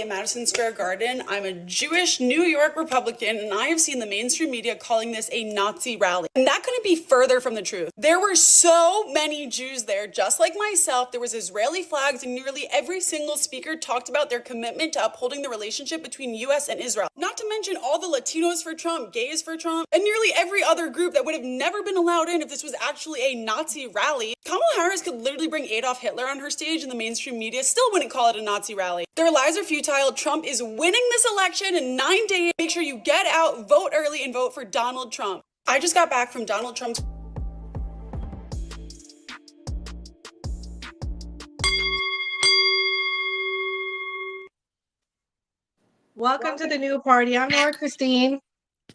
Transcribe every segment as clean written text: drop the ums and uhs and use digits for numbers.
in Madison Square Garden. I'm a Jewish New York Republican, and I have seen the mainstream media calling this a Nazi rally. And that couldn't be further from the truth. There were so many Jews there, just like myself. There was Israeli flags, and nearly every single speaker talked about their commitment to upholding the relationship between US and Israel. Not to mention all the Latinos for Trump, gays for Trump, and nearly every other group that would have never been allowed in if this was actually a Nazi rally. Kamala Harris could literally bring Adolf Hitler on her stage, and the mainstream media still wouldn't call it a Nazi rally. Their lies are futile. Trump is winning this election in 9 days. Make sure you get out, vote early, and vote for Donald Trump. I just got back from Donald Trump's Welcome to the new party. I'm Nora Christine.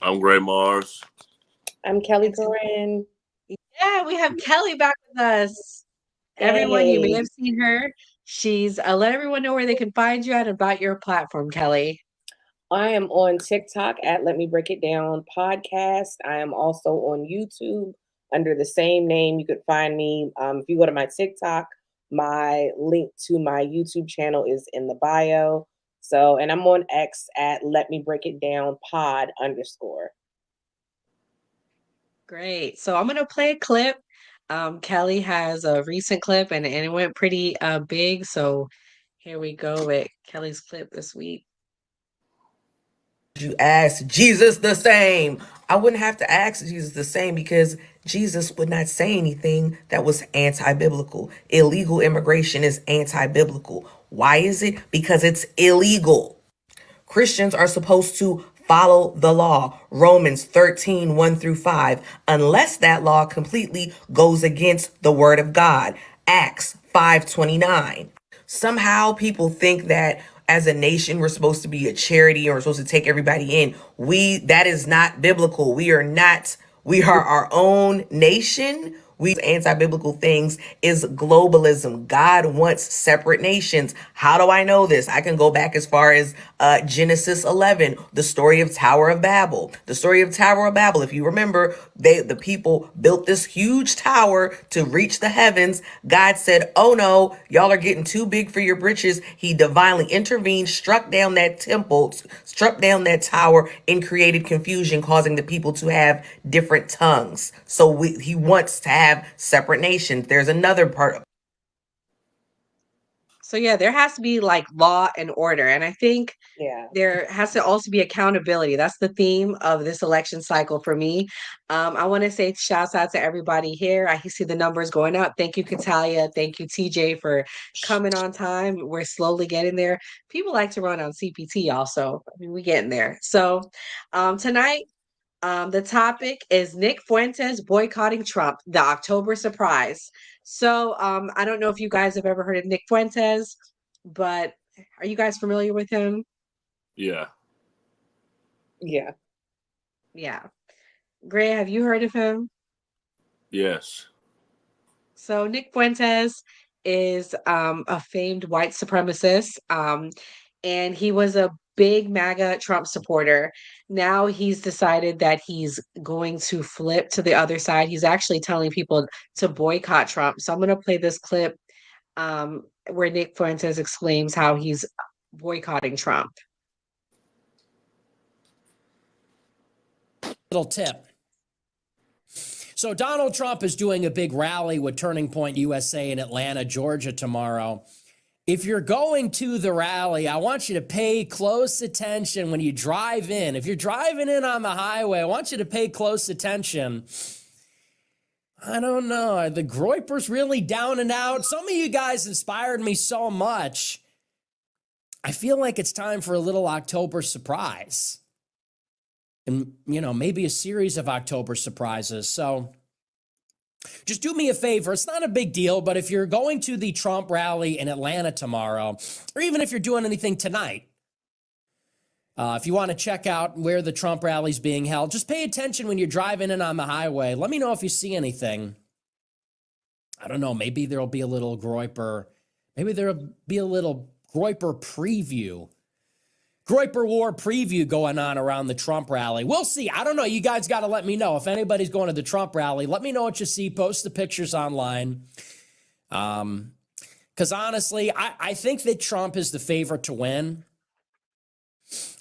I'm Gray Mars. I'm Kelly Corinne. Yeah, we have Kelly back with us. Everyone, you may have seen her. She's let everyone know where they can find you at about your platform, Kelly. I am on TikTok at Let Me Break It Down podcast. I am also on YouTube under the same name. You could find me. If you go to my TikTok, my link to my YouTube channel is in the bio. So, and I'm on X at Let Me Break It Down pod _. Great. So I'm going to play a clip. Kelly has a recent clip and it went pretty big. So here we go with Kelly's clip this week. You ask Jesus the same. I wouldn't have to ask Jesus the same because Jesus would not say anything that was anti-biblical. Illegal immigration is anti-biblical. Why is it? Because it's illegal. Christians are supposed to follow the law. Romans 13, 1-5, unless that law completely goes against the word of God. Acts 5:29. Somehow people think that as a nation, we're supposed to be a charity and we're supposed to take everybody in. That is not biblical. We are our own nation. Anti-biblical things is globalism. God wants separate nations. How do I know this? I can go back as far as Genesis 11, the story of Tower of Babel. The story of Tower of Babel, if you remember, the people built this huge tower to reach the heavens. God said, oh no, y'all are getting too big for your britches. He divinely intervened, struck down that temple, struck down that tower, and created confusion, causing the people to have different tongues. So he wants to have separate nations. There's another part. So yeah, there has to be like law and order. And I think there has to also be accountability. That's the theme of this election cycle for me. I want to say shouts out to everybody here. I see the numbers going up. Thank you, Catalia. Thank you, TJ, for coming on time. We're slowly getting there. People like to run on CPT also. I mean, we're getting there. So tonight, the topic is Nick Fuentes boycotting Trump, the October surprise. So I don't know if you guys have ever heard of Nick Fuentes, but are you guys familiar with him? Yeah. Gray, have you heard of him? Yes. So Nick Fuentes is a famed white supremacist, and he was a big MAGA Trump supporter. Now he's decided that he's going to flip to the other side. He's actually telling people to boycott Trump. So I'm going to play this clip where Nick Fuentes explains how he's boycotting Trump. Little tip. So Donald Trump is doing a big rally with Turning Point USA in Atlanta, Georgia tomorrow. If you're going to the rally, I want you to pay close attention when you drive in. If you're driving in on the highway, I want you to pay close attention. I don't know. Are the Groypers really down and out? Some of you guys inspired me so much. I feel like it's time for a little October surprise. And, maybe a series of October surprises. So just do me a favor. It's not a big deal, but if you're going to the Trump rally in Atlanta tomorrow, or even if you're doing anything tonight, if you want to check out where the Trump rally is being held, just pay attention when you're driving in on the highway. Let me know if you see anything. I don't know. Maybe there'll be a little Groyper. Maybe there'll be a little Groyper preview. Groyper War preview going on around the Trump rally. We'll see. I don't know. You guys got to let me know. If anybody's going to the Trump rally, let me know what you see. Post the pictures online. Because honestly, I think that Trump is the favorite to win.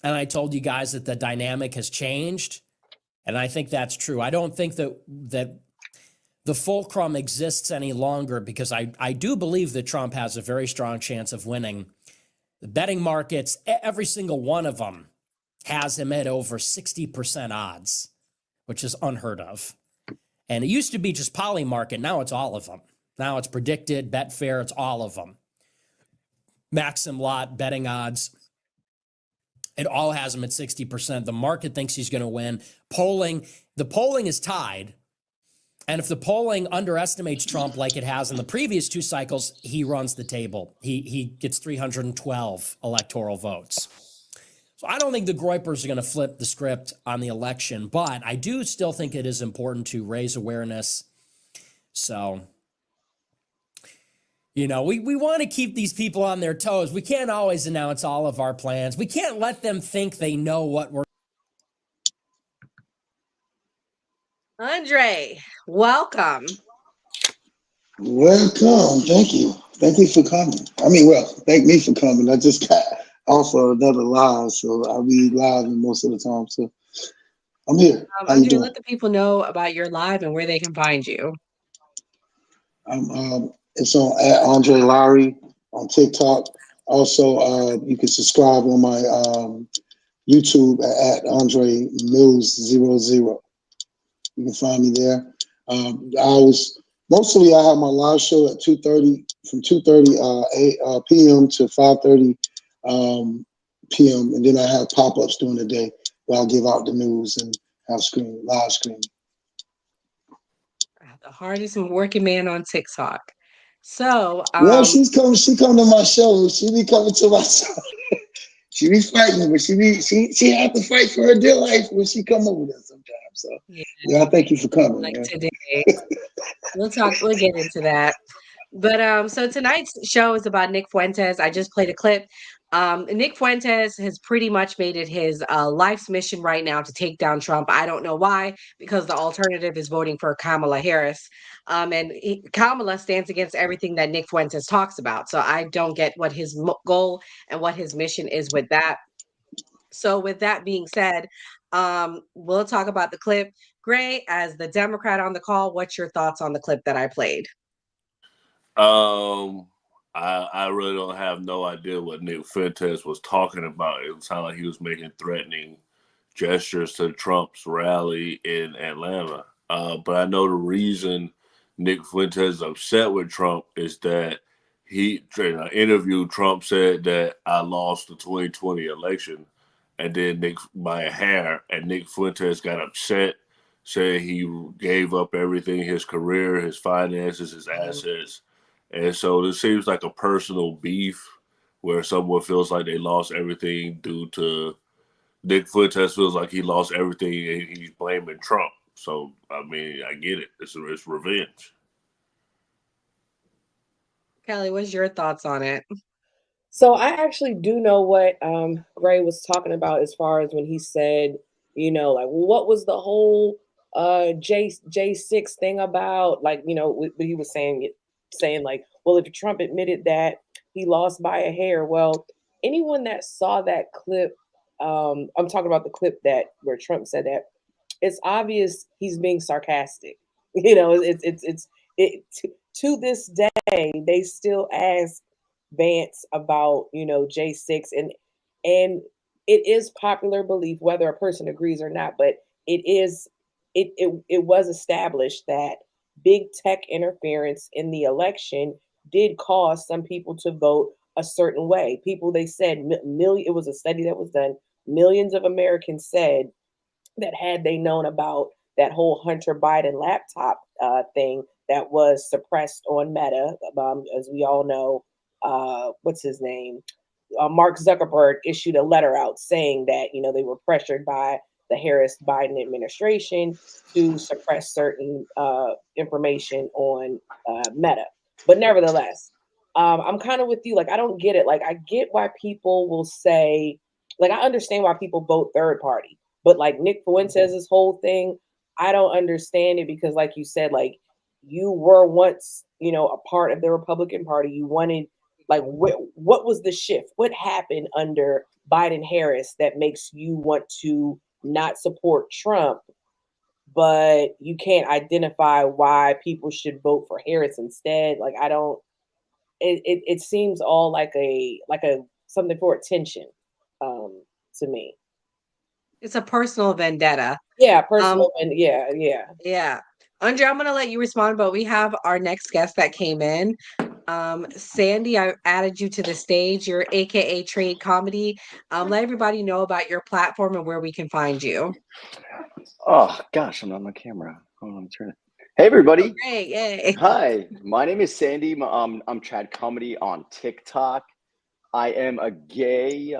And I told you guys that the dynamic has changed. And I think that's true. I don't think that the fulcrum exists any longer, because I do believe that Trump has a very strong chance of winning. The betting markets, every single one of them has him at over 60% odds, which is unheard of. And it used to be just Polymarket. Now it's all of them. Now it's predicted, Betfair, it's all of them. Maxim Lot, betting odds. It all has him at 60%. The market thinks he's going to win. The polling is tied. And if the polling underestimates Trump like it has in the previous two cycles, he runs the table. He gets 312 electoral votes. So I don't think the Groypers are going to flip the script on the election, but I do still think it is important to raise awareness. So, we want to keep these people on their toes. We can't always announce all of our plans. We can't let them think they know what we're. Andre, welcome. Welcome. Thank you. Thank you for coming. Thank me for coming. I just got off of another live, so I'll be live most of the time. So I'm here. How you Andre, doing? let the people know about your live and where they can find you. It's on at Andre Lowry on TikTok. Also, you can subscribe on my YouTube at Andre Mills 00. You can find me there. Mostly I have my live show at 2:30 from 2:30 p.m. to 5:30 p.m. and then I have pop-ups during the day where I'll give out the news and have live streaming. The hardest working man on TikTok. So She come to my show. She be coming to my show. She be fighting, but she have to fight for her dear life when she come over there sometimes. So yeah, thank you for coming. Like today. We'll get into that. But so tonight's show is about Nick Fuentes. I just played a clip. Nick Fuentes has pretty much made it his life's mission right now to take down Trump. I don't know why, because the alternative is voting for Kamala Harris. Kamala stands against everything that Nick Fuentes talks about. So I don't get what his goal and what his mission is with that. So with that being said, we'll talk about the clip. Gray, as the Democrat on the call, what's your thoughts on the clip that I played? I really don't have no idea what Nick Fuentes was talking about. It sounded like he was making threatening gestures to Trump's rally in Atlanta. But I know the reason Nick Fuentes is upset with Trump is that in an interview, Trump said that I lost the 2020 election and then by a hair, and Nick Fuentes got upset, saying he gave up everything, his career, his finances, his assets. And so this seems like a personal beef where someone feels like they lost everything due to Nick Fuentes feels like he lost everything and he's blaming Trump. So, I get it. It's revenge. Kelly, what's your thoughts on it? So I actually do know what Gray was talking about as far as when he said, what was the whole J6 thing about? He was saying like, well, if Trump admitted that he lost by a hair, well, anyone that saw that clip, I'm talking about the clip where Trump said that, it's obvious he's being sarcastic. To this day, they still ask Vance about, J6 and it is popular belief, whether a person agrees or not, but it was established that big tech interference in the election did cause some people to vote a certain way. They said it was a study that was done. Millions of Americans said that had they known about that whole Hunter Biden laptop thing that was suppressed on Meta, as we all know, what's his name? Mark Zuckerberg issued a letter out saying that, they were pressured by the Harris Biden administration to suppress certain information on Meta. But nevertheless, I'm kind of with you. I don't get it. I get why people will say, I understand why people vote third party. But Nick Fuentes' whole thing, I don't understand it because, like you said, you were once, a part of the Republican Party. You wanted, what was the shift? What happened under Biden Harris that makes you want to not support Trump, but you can't identify why people should vote for Harris instead. Like, I don't, it seems all like a something for attention, to me. It's a personal vendetta. Yeah, personal, and yeah. Yeah. Andre, I'm gonna let you respond, but we have our next guest that came in. Sandy, I added you to the stage. You're AKA Trade Comedy. Let everybody know about your platform and where we can find you. Oh gosh, I'm not on my camera. Hold on, turn it. Hey everybody. Oh, great, yay. Hi, my name is Sandy. I'm Trad Comedy on TikTok. I am a gay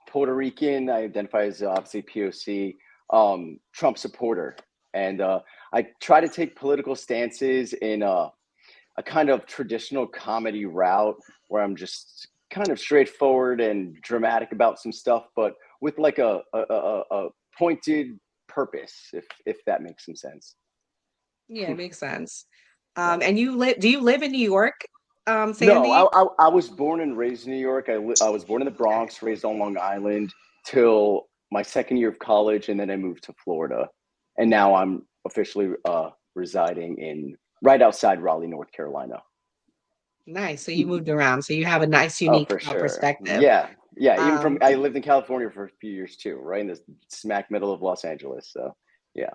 Puerto Rican. I identify as obviously POC, Trump supporter. And I try to take political stances in a kind of traditional comedy route where I'm just kind of straightforward and dramatic about some stuff, but with like a pointed purpose, if that makes some sense. Yeah, it makes sense. And do you live in New York, Sandy? No, I was born and raised in New York. I was born in the Bronx, raised on Long Island till my second year of college, and then I moved to Florida. And now I'm officially residing in right outside Raleigh, North Carolina. Nice. So you moved around. So you have a nice, unique perspective. Yeah. Even I lived in California for a few years too, right in the smack middle of Los Angeles. So yeah.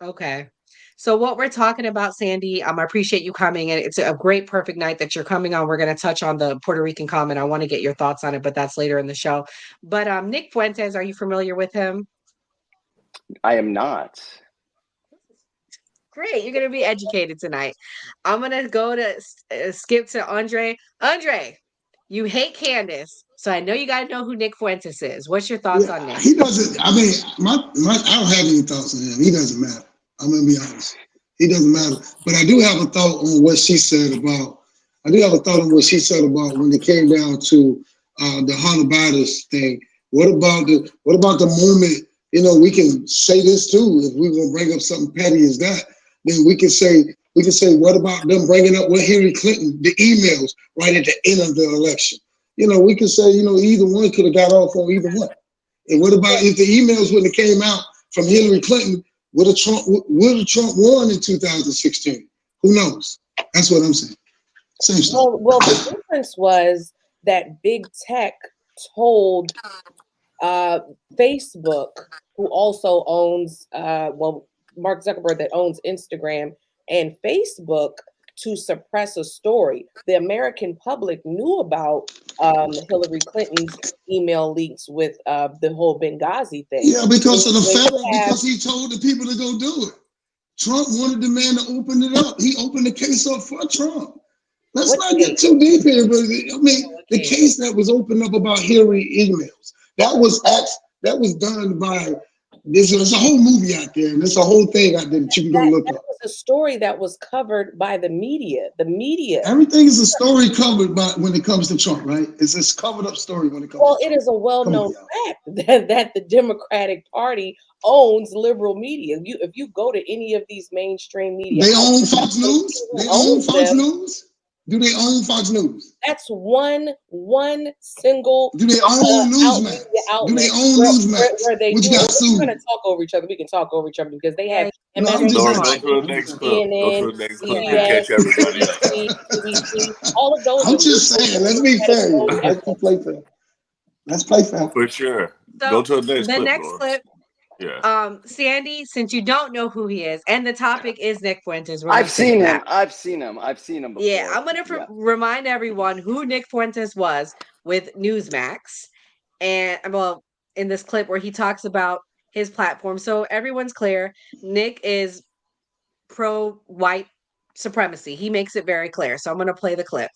Okay. So what we're talking about, Sandy, I appreciate you coming, and it's a great, perfect night that you're coming on. We're going to touch on the Puerto Rican comment. I want to get your thoughts on it, but that's later in the show. But Nick Fuentes, are you familiar with him? I am not. Great. You're going to be educated tonight. I'm going to go to skip to Andre. Andre, you hate Candace, so I know you got to know who Nick Fuentes is. What's your thoughts on Nick? He doesn't, I mean, I don't have any thoughts on him. He doesn't matter. I'm going to be honest. He doesn't matter. But I do have a thought on what she said about, when it came down to the Hunter Biden thing. What about the moment, we can say this too, if we're going to bring up something petty as that, then we can say, what about them bringing up with Hillary Clinton, the emails right at the end of the election? We can say, either one could have got off on either one. And what about if the emails wouldn't have came out from Hillary Clinton, would have Trump won in 2016? Who knows? That's what I'm saying. Same stuff. Well, the difference was that big tech told Facebook, who also owns, Mark Zuckerberg, that owns Instagram and Facebook, to suppress a story. The American public knew about Hillary Clinton's email leaks with the whole Benghazi thing. Yeah, because of the fact because he told the people to go do it. Trump wanted the man to open it up. He opened the case up for Trump. Let's not get too deep here, but I mean, the case that was opened up about Hillary emails, that was done by. There's a whole movie out there, and there's a whole thing out there that you can go look up. That was a story that was covered by the media. The media. Everything is a story covered by when it comes to Trump, right? It's this covered up story when it comes. Well, to Trump. it is a well-known fact that the Democratic Party owns liberal media. If you go to any of these mainstream media, they own Fox News. They own Fox News. Do they own Fox News? That's one single. Do they own Newsmax? Do they own Newsmax? Where they Which do. got sued? We're going to talk over each other. We can talk over each other because they have Go to the next clip. Go to the next clip. Catch everybody up. All of those. I'm just saying. Let's be fair. Let's play fair. For sure. So go to the next clip. The next clip. Yeah. Sandy, since you don't know who he is, and the topic is Nick Fuentes. I've seen him. I've seen him before. Yeah, I'm going to remind everyone who Nick Fuentes was with Newsmax. And in this clip where he talks about his platform. So everyone's clear. Nick is pro-white supremacy. He makes it very clear. So I'm going to play the clip.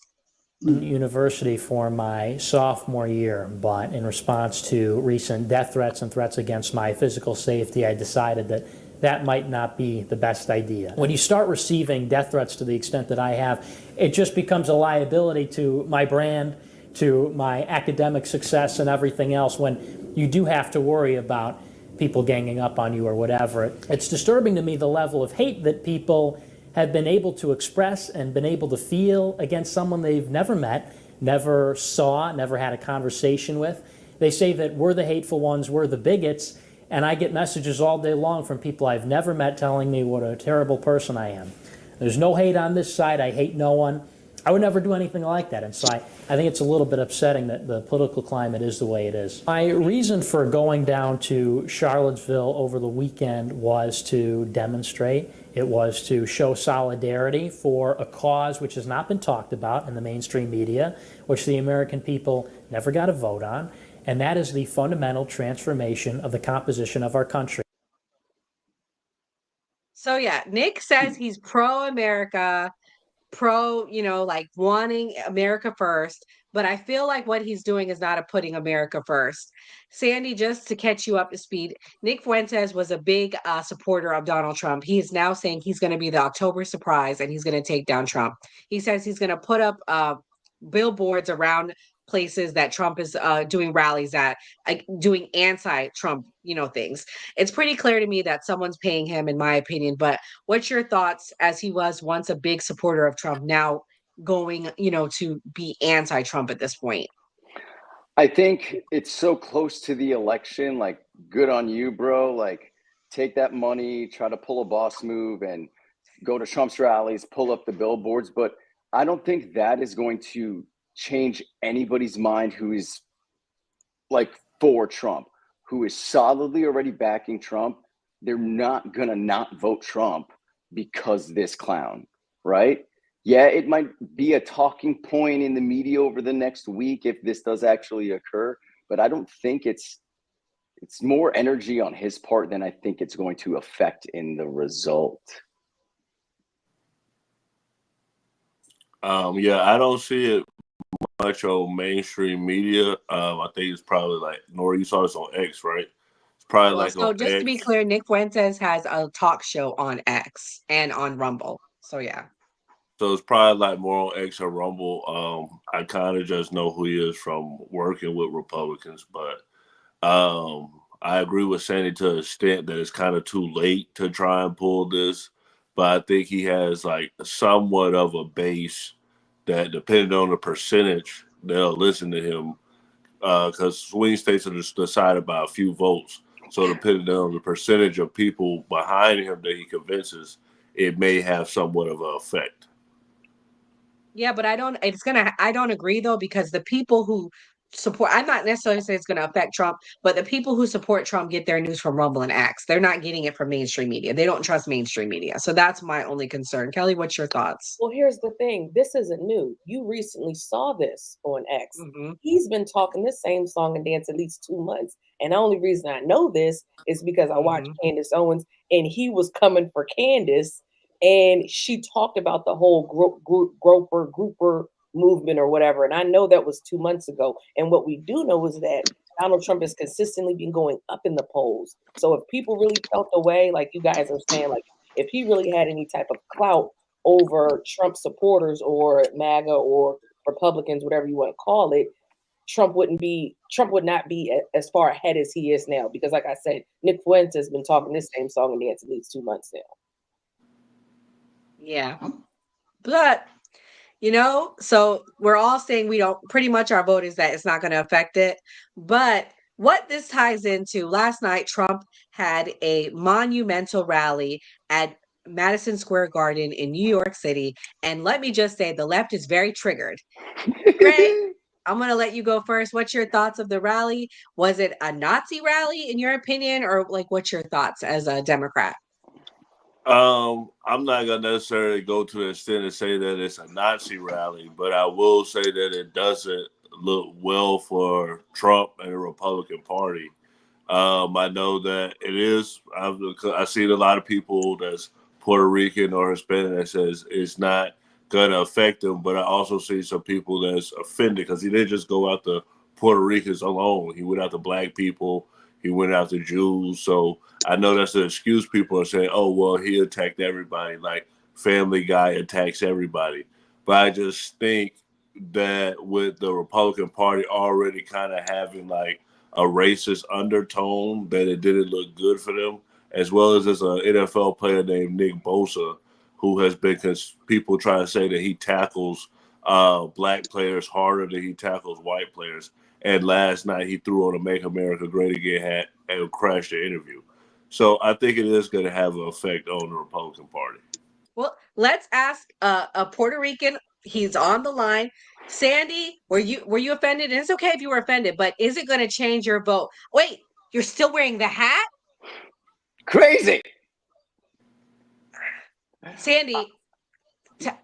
University for my sophomore year, but in response to recent death threats and threats against my physical safety, I decided that might not be the best idea. When you start receiving death threats to the extent that I have, it just becomes a liability to my brand, to my academic success and everything else, when you do have to worry about people ganging up on you or whatever. It's disturbing to me the level of hate that people have been able to express and been able to feel against someone they've never met, never saw, never had a conversation with. They say that we're the hateful ones, we're the bigots, and I get messages all day long from people I've never met telling me what a terrible person I am. There's no hate on this side. I hate no one. I would never do anything like that. And so I think it's a little bit upsetting that the political climate is the way it is. My reason for going down to Charlottesville over the weekend was to demonstrate. It was to show solidarity for a cause which has not been talked about in the mainstream media, which the American people never got a vote on, and that is the fundamental transformation of the composition of our country. So yeah, Nick says he's pro-America, pro, like wanting America first. But I feel like what he's doing is not putting America first. Sandy, just to catch you up to speed, Nick Fuentes was a big supporter of Donald Trump. He is now saying he's going to be the October surprise and he's going to take down Trump. He says he's going to put up billboards around places that Trump is doing rallies at, like doing anti-Trump, things. It's pretty clear to me that someone's paying him, in my opinion. But what's your thoughts, as he was once a big supporter of Trump, now going, to be anti-Trump at this point? I think it's so close to the election. Like, good on you, bro. Like, take that money, try to pull a boss move and go to Trump's rallies, pull up the billboards. But I don't think that is going to change anybody's mind who is like for Trump, who is solidly already backing Trump. They're not going to not vote Trump because this clown, right? Yeah, it might be a talking point in the media over the next week if this does actually occur, but I don't think it's more energy on his part than I think it's going to affect in the result. Yeah, I don't see it much on mainstream media. I think it's probably like, Nora, you saw this on X, right? It's probably like so on just X. to be clear, Nick Fuentes has a talk show on X and on Rumble. So yeah. So it's probably like more on X or Rumble. I kind of just know who he is from working with Republicans, but I agree with Sandy to an extent that it's kind of too late to try and pull this. But I think he has like somewhat of a base that, depending on the percentage, they'll listen to him. Because swing states are just decided by a few votes. So depending on the percentage of people behind him that he convinces, it may have somewhat of an effect. Yeah, but I don't agree though, because the people who support, I'm not necessarily saying it's going to affect Trump, but the people who support Trump get their news from Rumble and X. They're not getting it from mainstream media. They don't trust mainstream media. So that's my only concern. Kelly, what's your thoughts? Well, here's the thing. This isn't new. You recently saw this on X. Mm-hmm. He's been talking this same song and dance at least 2 months. And the only reason I know this is because I watched Candace Owens, and he was coming for Candace. And she talked about the whole grouper movement or whatever. And I know that was 2 months ago. And what we do know is that Donald Trump has consistently been going up in the polls. So if people really felt the way, like you guys are saying, like if he really had any type of clout over Trump supporters or MAGA or Republicans, whatever you want to call it, Trump would not be as far ahead as he is now. Because like I said, Nick Fuentes has been talking this same song and dance at least 2 months now. Yeah. But, so we're all saying pretty much our vote is that it's not going to affect it. But what this ties into, last night, Trump had a monumental rally at Madison Square Garden in New York City. And let me just say, the left is very triggered. Greg, I'm going to let you go first. What's your thoughts of the rally? Was it a Nazi rally in your opinion? Or like, what's your thoughts as a Democrat? I'm not gonna necessarily go to the extent to say that it's a Nazi rally, but I will say that it doesn't look well for Trump and the Republican Party. I know that it is. I've seen a lot of people that's Puerto Rican or Hispanic that says it's not gonna affect them, but I also see some people that's offended because he didn't just go out to Puerto Ricans alone. He went out to Black people. He went out to Jews. So I know that's an excuse. People are saying, oh, well, he attacked everybody. Like Family Guy attacks everybody. But I just think that with the Republican Party already kind of having like a racist undertone, that it didn't look good for them, as well as there's an NFL player named Nick Bosa, who has been, because people try to say that he tackles Black players harder than he tackles white players. And last night he threw on a "Make America Great Again" hat and crashed the interview. So I think it is going to have an effect on the Republican Party. Well, let's ask a Puerto Rican. He's on the line. Sandy, were you offended? And it's okay if you were offended, but is it going to change your vote? Wait, you're still wearing the hat? Crazy. Sandy,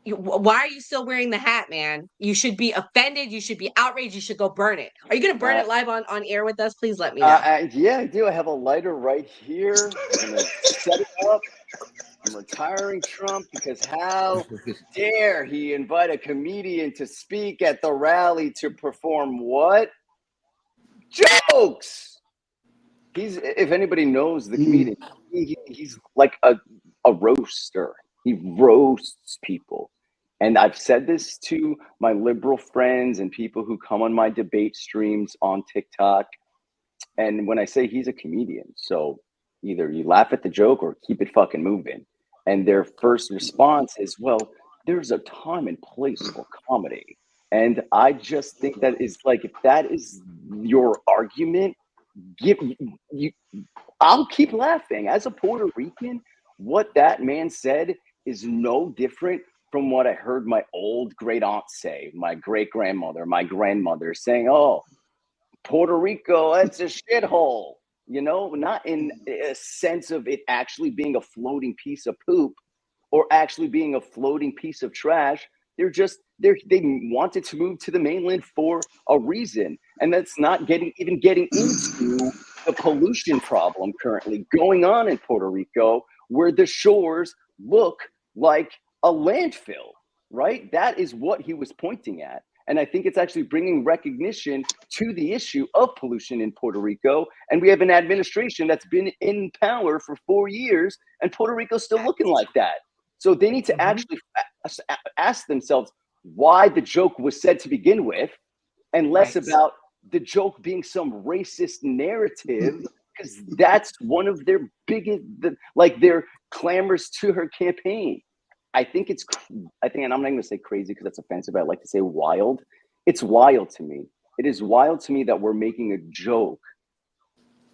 why are you still wearing the hat, man? You should be offended. You should be outraged. You should go burn it. Are you going to burn it live on air with us? Please let me know. Yeah, I do. I have a lighter right here. I'm going to set it up. I'm retiring Trump because how dare he invite a comedian to speak at the rally to perform what? Jokes! If anybody knows the comedian, he's like a roaster. He roasts people. And I've said this to my liberal friends and people who come on my debate streams on TikTok. And when I say he's a comedian, so either you laugh at the joke or keep it fucking moving. And their first response is, well, there's a time and place for comedy. And I just think that is like, if that is your argument, I'll keep laughing. As a Puerto Rican, what that man said is no different from what I heard my old great aunt say, my great grandmother, my grandmother saying, oh, Puerto Rico, it's a shithole. You know, not in a sense of it actually being a floating piece of poop or actually being a floating piece of trash. They wanted to move to the mainland for a reason. And that's not getting into the pollution problem currently going on in Puerto Rico, where the shores look like a landfill, right? That is what he was pointing at. And I think it's actually bringing recognition to the issue of pollution in Puerto Rico. And we have an administration that's been in power for 4 years, and Puerto Rico's still looking like that. So they need to actually ask themselves why the joke was said to begin with, and less about the joke being some racist narrative, because that's one of their biggest, their clamors to her campaign. I think, and I'm not going to say crazy because that's offensive. I like to say wild. It's wild to me. It is wild to me that we're making a joke,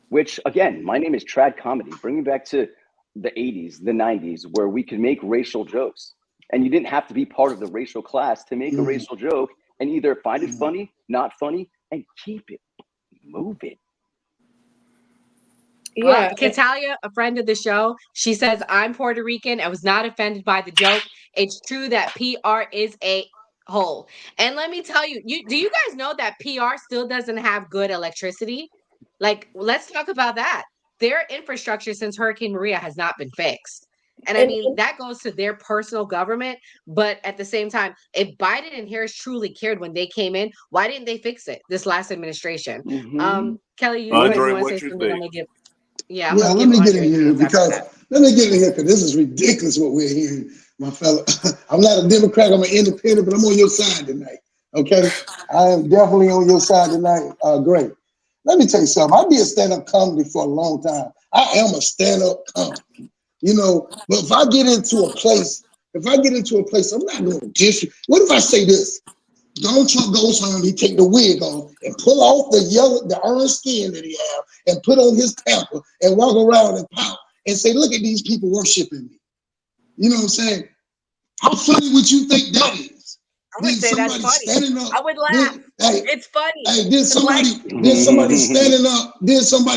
which, again, my name is Trad Comedy. Bring me back to the 80s, the 90s, where we could make racial jokes. And you didn't have to be part of the racial class to make a racial joke and either find it funny, not funny, and keep it moving. Yeah, Katalia, a friend of the show, she says, I'm Puerto Rican. I was not offended by the joke. It's true that PR is a hole. And let me tell you, do you guys know that PR still doesn't have good electricity? Like, let's talk about that. Their infrastructure since Hurricane Maria has not been fixed. And I mean, that goes to their personal government. But at the same time, if Biden and Harris truly cared when they came in, why didn't they fix it this last administration? Kelly, you want to say something? I'm going to give. Yeah, let me get in here because this is ridiculous what we're hearing, my fella. I'm not a Democrat, I'm an independent, but I'm on your side tonight. Okay, I am definitely on your side tonight. Great. Let me tell you something. I did stand-up comedy for a long time. I am a stand-up comedy, But if I get into a place, I'm not going to dish. What if I say this? Donald Trump goes home, he take the wig off and pull off the orange skin that he have and put on his pamper and walk around and pout and say, look at these people worshiping me. You know what I'm saying? How funny would you think that is? I would say that's funny. I would laugh. It's funny. Hey, then somebody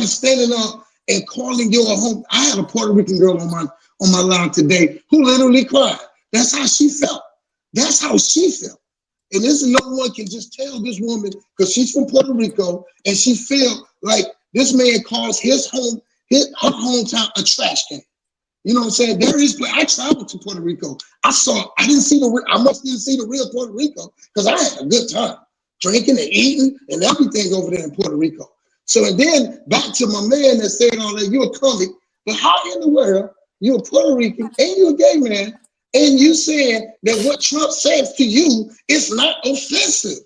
standing up and calling your home. I had a Puerto Rican girl on my line today who literally cried. That's how she felt. And no one can just tell this woman, because she's from Puerto Rico, and she feel like this man calls her hometown a trash can. You know what I'm saying? I traveled to Puerto Rico. I must didn't see the real Puerto Rico, because I had a good time drinking and eating and everything over there in Puerto Rico. So, and then back to my man that said all that, you're a comic, but how in the world you're a Puerto Rican and you're a gay man, and you saying that what Trump says to you is not offensive?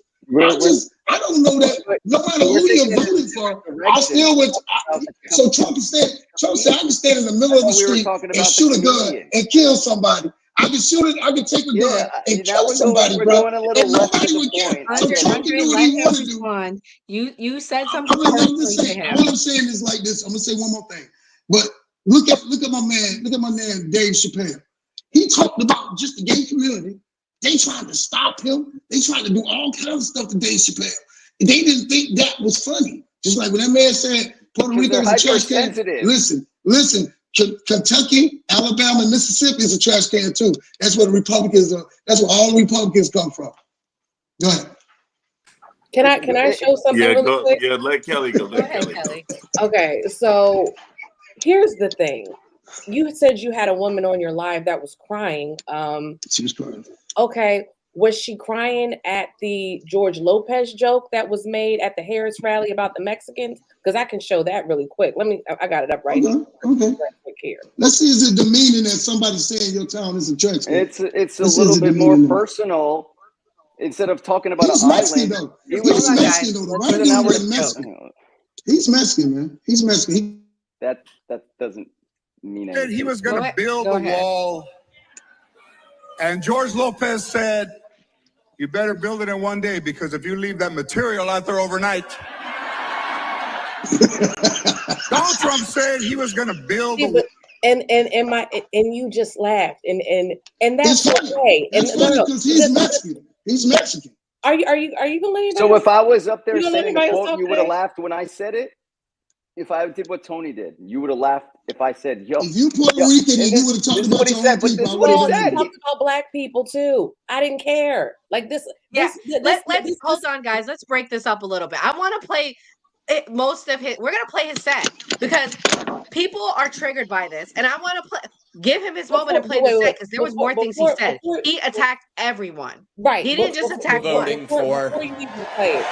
I don't know that. No matter who you're voting for, I still would. So Trump said, I can stand in the middle of the street and shoot a gun and kill somebody. I can shoot it. I can take a gun and now kill somebody, we're bro. going a little And left nobody to the would care. point. So Trump can do what he want to do. Respond. You said I'm something personally just to saying. him. All I'm saying is like this. I'm gonna say one more thing. But look at my man Dave Chappelle. He talked about just the gay community. They tried to stop him. They tried to do all kinds of stuff to Dave Chappelle. They didn't think that was funny. Just like when that man said Puerto Rico is a trash can. Listen. Kentucky, Alabama, and Mississippi is a trash can too. That's where the Republicans are. That's where all the Republicans come from. Go ahead. Can I show something really quick? Yeah, let Kelly go. Go ahead, Kelly. Okay, so here's the thing. You said you had a woman on your live that was crying. She was crying. Okay, was she crying at the George Lopez joke that was made at the Harris rally about the Mexicans? Because I can show that really quick. I got it up right here. Okay. Right quick here. Let's see, is it demeaning that somebody saying your town is a trash can? It's a little bit more personal. Instead of talking about an Mexican, island, though. He's Mexican, though. The right dude is Mexican. He's Mexican, man. He's Mexican. That doesn't mean anything. He was going to build the wall, and George Lopez said, "You better build it in one day, because if you leave that material out there overnight." Donald Trump said he was going to build the wall. And you just laughed, and that's okay. That's funny because he's Mexican. He's Mexican. Are you gonna let So if I was up there saying a quote, you would have laughed when I said it? If I did what Tony did, you would have laughed if I said, yo. If you Puerto Rican, then you would have talked about your own people. This is what he said. He talked about black people too. I didn't care. Like this. Let's hold on, guys. Let's break this up a little bit. I want to play most of his. We're gonna play his set because people are triggered by this, and I want to give him his moment to play the set because there was more things he said. He attacked everyone. Right. He didn't just attack one. Before you even play it.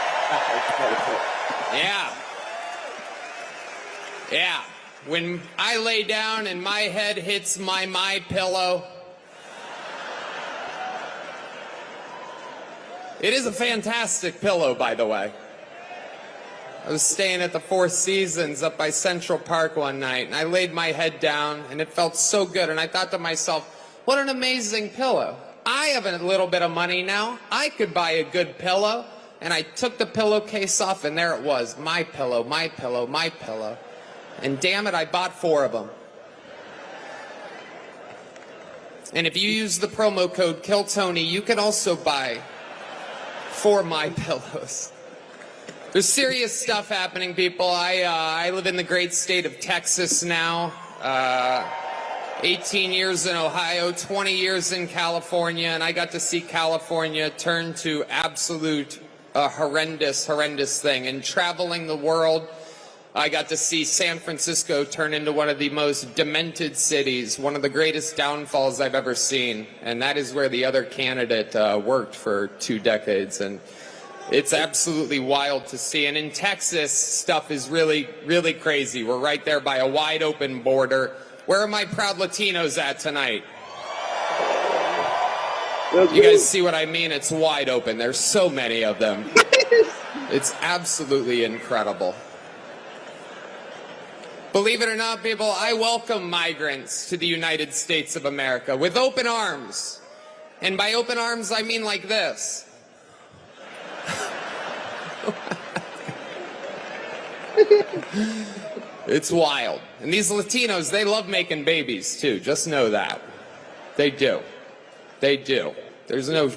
Yeah. When I lay down and my head hits my pillow, it is a fantastic pillow, by the way. I was staying at the Four Seasons up by Central Park one night, and I laid my head down, and it felt so good, and I thought to myself, what an amazing pillow. I have a little bit of money now. I could buy a good pillow. And I took the pillowcase off, and there it was. My pillow, my pillow, my pillow. And damn it, I bought 4 of them. And if you use the promo code KillTony, you can also buy 4 My Pillows. There's serious stuff happening, people. I live in the great state of Texas now. 18 years in Ohio, 20 years in California, and I got to see California turn to absolute horrendous thing. And traveling the world, I got to see San Francisco turn into one of the most demented cities, one of the greatest downfalls I've ever seen. And that is where the other candidate worked for 2 decades. And it's absolutely wild to see. And in Texas, stuff is really, really crazy. We're right there by a wide open border. Where are my proud Latinos at tonight? You guys see what I mean? It's wide open. There's so many of them. It's absolutely incredible. Believe it or not, people, I welcome migrants to the United States of America with open arms. And by open arms, I mean like this. It's wild. And these Latinos, they love making babies too. Just know that. They do. They do. There's no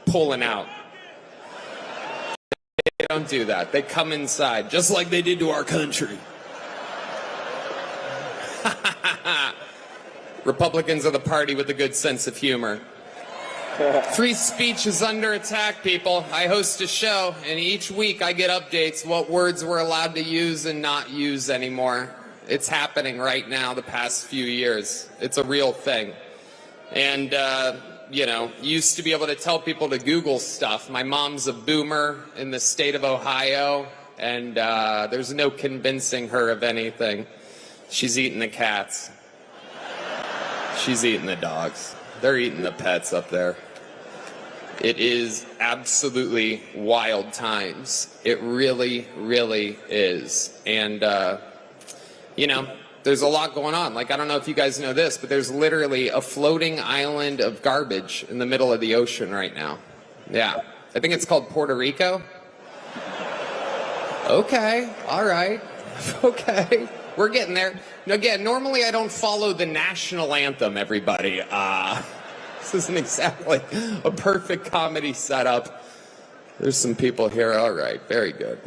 pulling out. They don't do that. They come inside, just like they did to our country. Republicans are the party with a good sense of humor. Free speech is under attack, people. I host a show, and each week I get updates what words we're allowed to use and not use anymore. It's happening right now the past few years. It's a real thing. And, you know, used to be able to tell people to Google stuff. My mom's a boomer in the state of Ohio, and there's no convincing her of anything. She's eating the cats. She's eating the dogs. They're eating the pets up there. It is absolutely wild times. It really, really is. And, you know, there's a lot going on. Like, I don't know if you guys know this, but there's literally a floating island of garbage in the middle of the ocean right now. Yeah. I think it's called Puerto Rico. Okay. All right. Okay. We're getting there. Now, again, normally I don't follow the national anthem, everybody. This isn't exactly a perfect comedy setup. There's some people here. All right. Very good.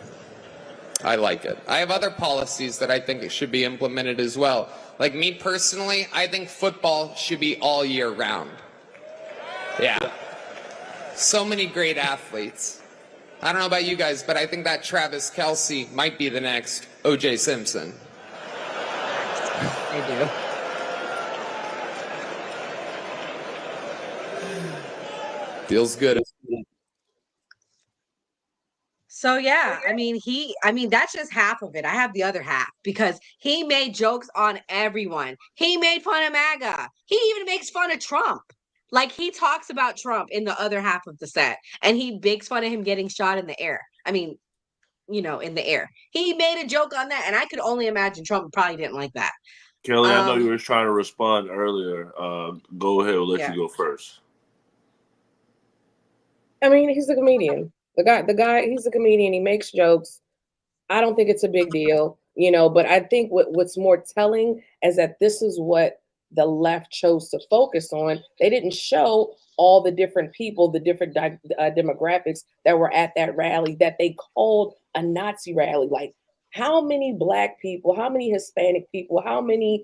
I like it. I have other policies that I think it should be implemented as well. Like me personally, I think football should be all year round. Yeah. So many great athletes. I don't know about you guys, but I think that Travis Kelce might be the next O.J. Simpson. I do. Feels good. So yeah, I mean, that's just half of it. I have the other half because he made jokes on everyone. He made fun of MAGA. He even makes fun of Trump. Like, he talks about Trump in the other half of the set, and he makes fun of him getting shot in the air. I mean, in the air. He made a joke on that, and I could only imagine Trump probably didn't like that. Kelly, I know you were trying to respond earlier. Go ahead. We'll let you go first. I mean, he's a comedian. The guy, he's a comedian. He makes jokes. I don't think it's a big deal, but I think what's more telling is that this is what the left chose to focus on. They didn't show all the different people, the different demographics that were at that rally that they called a Nazi rally. Like, how many Black people, how many Hispanic people, how many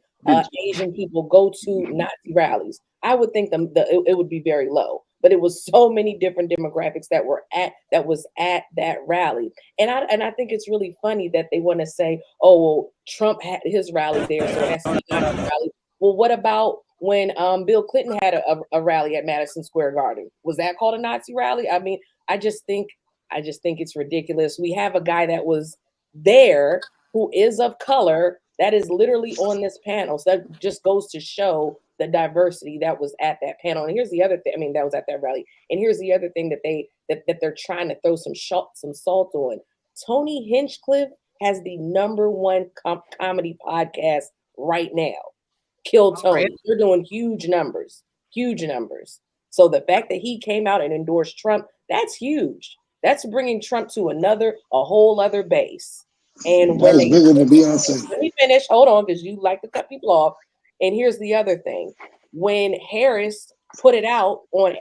Asian people go to Nazi rallies? I would think it would be very low. But it was so many different demographics that was at that rally. And I think it's really funny that they want to say, oh, well, Trump had his rally there, so it has to be a Nazi rally. Well, what about when Bill Clinton had a rally at Madison Square Garden? Was that called a Nazi rally? I mean, I just think it's ridiculous. We have a guy that was there who is of color that is literally on this panel. So that just goes to show the diversity that was at that panel. And here's the other thing. I mean, that was at that rally. And here's the other thing that they're trying to throw some salt on. Tony Hinchcliffe has the #1 comedy podcast right now. Kill Tony. Right. They're doing huge numbers. So the fact that he came out and endorsed Trump, that's huge. That's bringing Trump to a whole other base. And when That's bigger than Beyonce. Let me finish. Hold on, because you like to cut people off. And here's the other thing. When Harris put it out on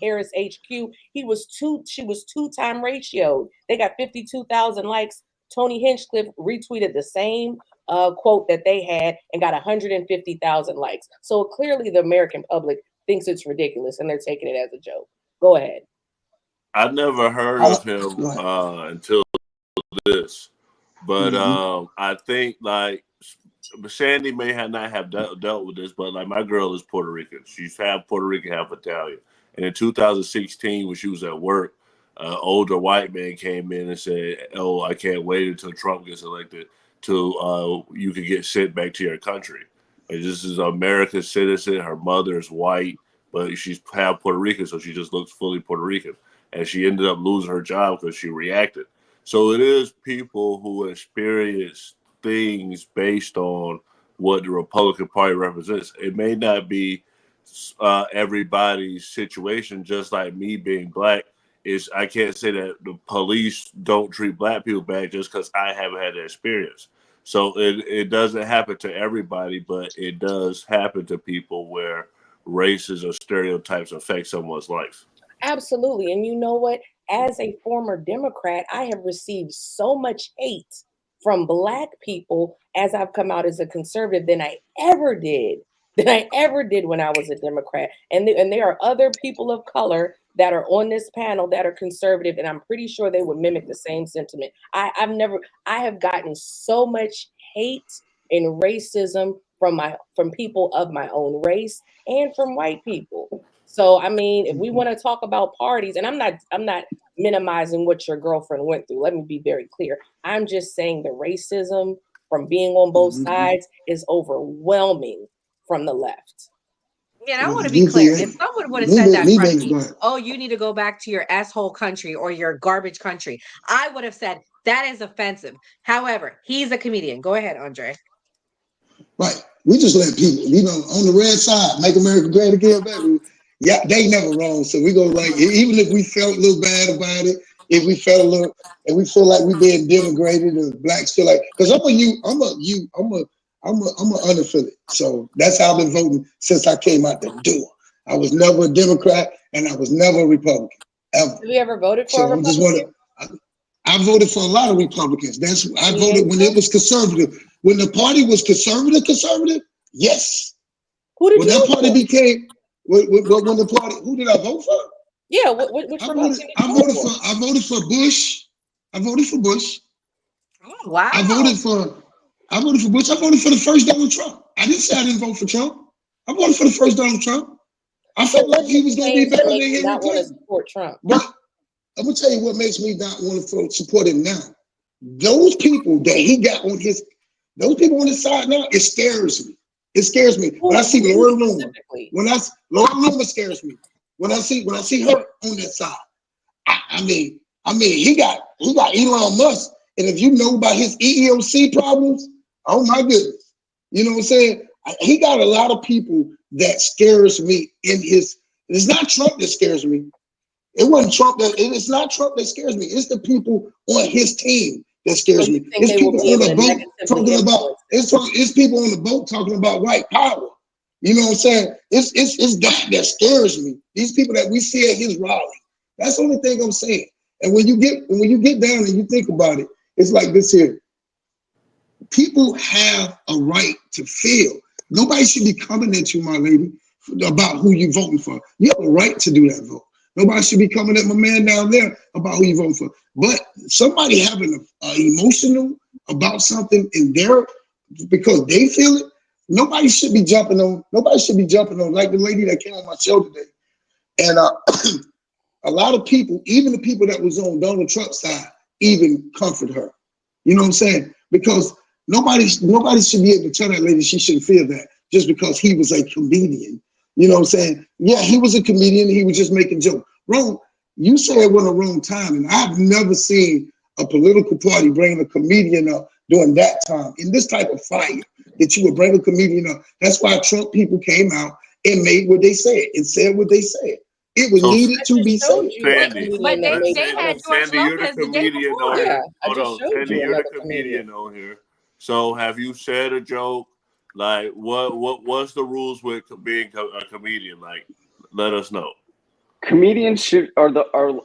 Harris HQ, she was 2-time ratioed. They got 52,000 likes. Tony Hinchcliffe retweeted the same quote that they had and got 150,000 likes. So clearly the American public thinks it's ridiculous and they're taking it as a joke. Go ahead. I never heard of him until this. But I think, like, Sandy may not have dealt with this, but, like, my girl is Puerto Rican. She's half Puerto Rican, half Italian. And in 2016, when she was at work, an older white man came in and said, oh, I can't wait until Trump gets elected till you can get sent back to your country. And this is an American citizen. Her mother is white, but she's half Puerto Rican, so she just looks fully Puerto Rican. And she ended up losing her job because she reacted. So it is people who experience things based on what the Republican Party represents. It may not be everybody's situation, just like me being Black. I can't say that the police don't treat Black people bad just because I haven't had that experience. So it doesn't happen to everybody, but it does happen to people where races or stereotypes affect someone's life. Absolutely. And you know what? As a former Democrat, I have received so much hate from Black people as I've come out as a conservative than I ever did when I was a Democrat. And there are other people of color that are on this panel that are conservative, and I'm pretty sure they would mimic the same sentiment. I have gotten so much hate and racism from people of my own race and from white people. So, I mean, if we want to talk about parties, and I'm not minimizing what your girlfriend went through. Let me be very clear. I'm just saying the racism from being on both sides is overwhelming from the left. Yeah, and I want to be clear. If someone would have said that from me, oh, you need to go back to your asshole country or your garbage country, I would have said that is offensive. However, he's a comedian. Go ahead, Andre. Right. We just let people, on the red side, make America great again, baby. Yeah, they never wrong. So we go like, even if we felt a little bad about it, if we felt a little, and we feel like we being denigrated, and blacks feel like, because I'm an unaffiliated. So that's how I've been voting since I came out the door. I was never a Democrat and I was never a Republican, ever. Have you ever voted for a Republican? Just want to. I voted for a lot of Republicans. I voted when it was conservative. When the party was conservative, yes. Who did when you that vote party for? became, when the party, who did I vote for? Yeah, which Republican did you vote for? I voted for Bush. Oh, wow. I voted for Bush. I voted for the first Donald Trump. I didn't say I didn't vote for Trump. I voted for the first Donald Trump. I felt like he was going to be better than Hillary not want to Clinton. support Trump. But I'm gonna tell you what makes me not want to support him now. Those people that he got on his side now, it scares me. It scares me when I see Laura Loomer. Laura Loomer scares me. When I see her on that side, I mean, he got Elon Musk, and if you know about his EEOC problems, oh my goodness, you know what I'm saying? He got a lot of people that scares me in his. It's not Trump that scares me. It wasn't Trump it's not Trump that scares me. It's the people on his team that scares me. It's people on the boat talking about. It's people on the boat talking about white power. You know what I'm saying? It's that scares me. These people that we see at his rally. That's the only thing I'm saying. And when you get down and you think about it, it's like this here. People have a right to feel. Nobody should be coming at you, my lady, about who you voting for. You have a right to do that vote. Nobody should be coming at my man down there about who you vote for. But somebody having a emotional about something in there because they feel it, nobody should be jumping on. Like the lady that came on my show today. And a lot of people, even the people that was on Donald Trump's side, even comfort her. You know what I'm saying? Because nobody should be able to tell that lady she shouldn't feel that just because he was a comedian. You know what I'm saying? Yeah, he was a comedian. He was just making jokes. Wrong. You said it was a wrong time. And I've never seen a political party bring a comedian up during that time in this type of fire that you would bring a comedian up. That's why Trump people came out and made what they said and said what they said. It was needed to be said. But they had George Sandy, you're the Lopez the day comedian before. on here. Yeah, Hold on, Sandy, you're the comedian on here. So have you said a joke? Like what's the rules with being a comedian? Like, let us know. Comedians are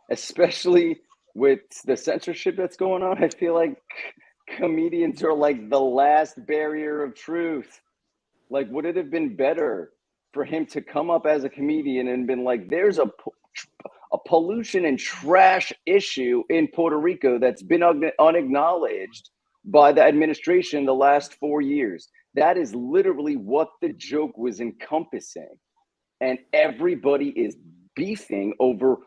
especially with the censorship that's going on. I feel like comedians are like the last barrier of truth. Like, would it have been better for him to come up as a comedian and been like, there's a pollution and trash issue in Puerto Rico that's been unacknowledged by the administration the last 4 years. That is literally what the joke was encompassing. And everybody is beefing over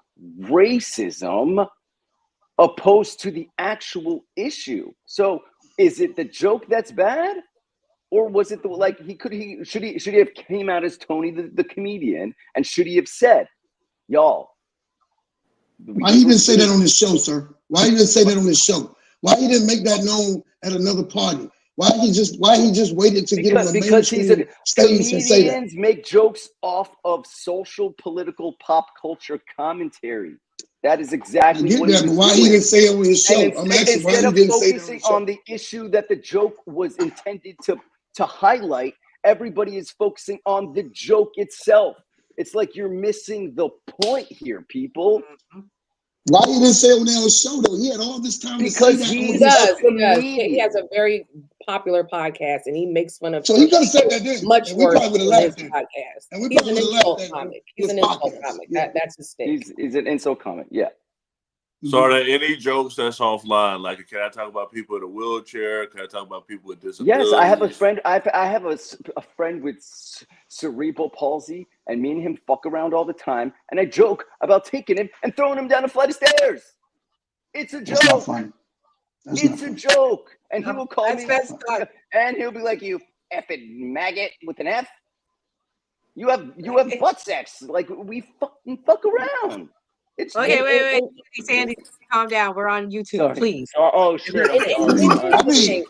racism opposed to the actual issue. So is it the joke that's bad? Or was it should he have came out as Tony the comedian, and should he have said, y'all? Why he didn't say that on his show, sir? Why he didn't say that on his show? Why he didn't make that known at another party? Why he just waited to get on the mainstream stage and say that? Comedians make jokes off of social, political, pop culture commentary. That is exactly what he was doing. Why he didn't say it on his show? I'm asking why he didn't say it on his show. Instead of focusing on the issue that the joke was intended to highlight, everybody is focusing on the joke itself. It's like you're missing the point here, people. Why he didn't say it on his show though? He had all this time because to say he that. He has a very popular podcast, and he makes fun of. So he could have said that then. Much worse than his podcast. And he's an insult comic. He's an insult comic. That's his thing. He's an insult comic. Yeah. So are there any jokes that's offline? Like, can I talk about people in a wheelchair? Can I talk about people with disabilities? Yes, I have a friend. I have a friend with cerebral palsy, and me and him fuck around all the time. And I joke about taking him and throwing him down a flight of stairs. It's a joke. That's not funny. It's a joke. And he will call me, and he'll be like, "You effing maggot with an F. You have butt sex. Like, we fuck around." It's wait, Sandy, calm down. We're on YouTube, please. Oh shit. I mean,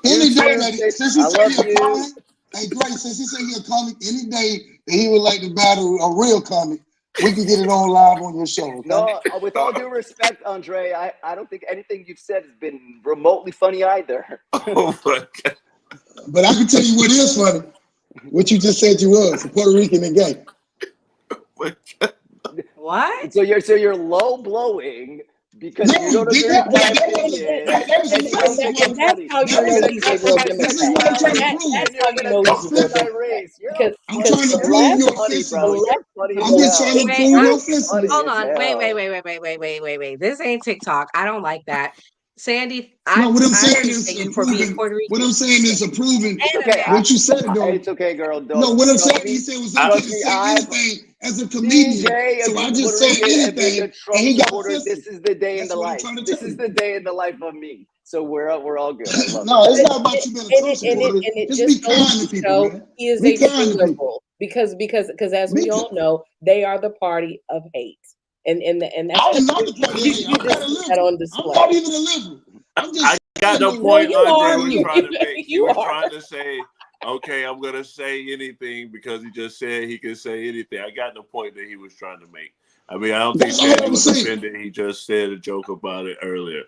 since you said you're calling, Hey, Dre, since he said he a comic, any day that he would like to battle a real comic, we can get it on live on your show. Okay? No, with all due respect, Andre, I don't think anything you've said has been remotely funny either. Oh my God. But I can tell you what is funny. What you just said you was, a Puerto Rican and gay. What? So you're low blowing because you don't agree with my opinion. That's how you know he's a real Democrat. That's how you know he's a real Democrat. Because I'm trying to prove your offensive. I'm just trying to prove your offensive. Hold on. Wait. This ain't TikTok. I don't like that. Sandy, No, what I'm I saying appreciate is you for being Puerto Rican. What I'm saying is approving Okay, what you said, though. It's okay, girl. No, what I'm saying, he said was okay to say anything as a comedian. So I just said anything, and he got offensive. This is the day in the life. This is the day in the life of me. So we're all good. No, it's not about you being a Trump supporter. Just be kind to people, man. He is a true liberal because as we all know, they are the party of hate. And that's I'm not the party of hate. I'm not a liberal. on display. I'm not even a liberal. I got no point Andre was trying to make. He was trying to say, okay, I'm going to say anything because he just said he can say anything. I got the point that he was trying to make. I mean, I don't think Sandy was offended. He just said a joke about it earlier.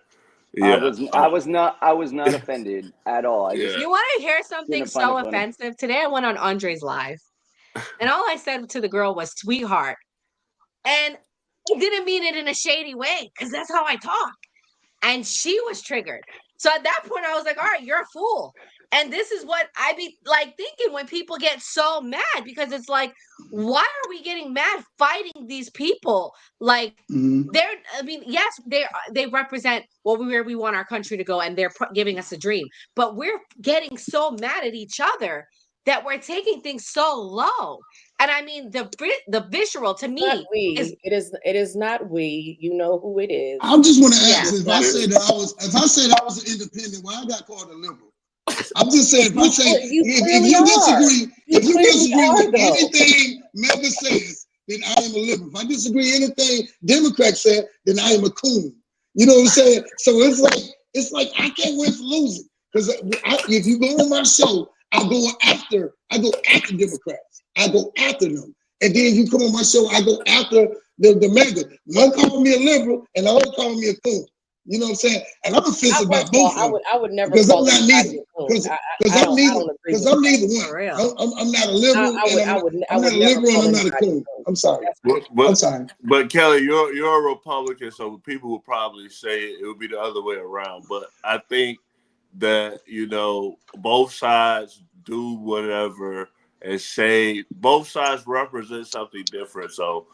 Yeah, I was not offended at all. You want to hear something so offensive? Today I went on Andre's live, and all I said to the girl was "sweetheart," and I didn't mean it in a shady way because that's how I talk. And she was triggered. So at that point, I was like, all right, you're a fool. And this is what I be like thinking when people get so mad, because it's like, why are we getting mad fighting these people? Like, yes, they represent where we want our country to go, and they're giving us a dream. But we're getting so mad at each other that we're taking things so low. And I mean, the visceral to me is it is not we. You know who it is. I just want to ask if I said I was an independent, well, I got called a liberal. I'm just saying, if you disagree with anything Mega says, then I am a liberal. If I disagree with anything Democrat said, then I am a coon. You know what I'm saying? So it's like I can't win for losing, because if you go on my show, I go after Democrats. I go after them. And then you come on my show, I go after the mega. One call me a liberal and the other call me a coon. You know what I'm saying? And I'm offensive by both of them. I would never because call I'm not neither. Because I'm neither one. I'm not a liberal. I'm not a liberal and I'm not a coon. I'm sorry. I'm sorry. But Kelly, you're a Republican, so people would probably say it would be the other way around. But I think that, both sides do whatever and say both sides represent something different. So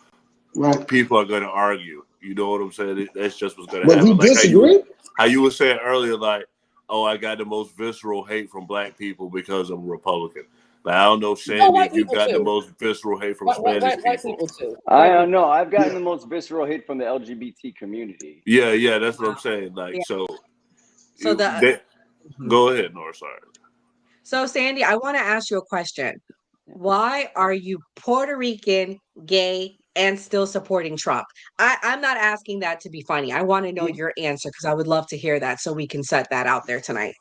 people are going to argue. You know what I'm saying? That's just what's going to happen. We disagree? How you were saying earlier, like, oh, I got the most visceral hate from black people because I'm a Republican. Like, I don't know, Sandy, if you got the most visceral hate from Spanish people. I don't know. I've gotten the most visceral hate from the LGBT community. Yeah, that's what I'm saying. Like, go ahead, Nora. Sorry. So, Sandy, I want to ask you a question. Why are you Puerto Rican, gay, and still supporting Trump? I'm not asking that to be funny. I want to know your answer, because I would love to hear that so we can set that out there tonight.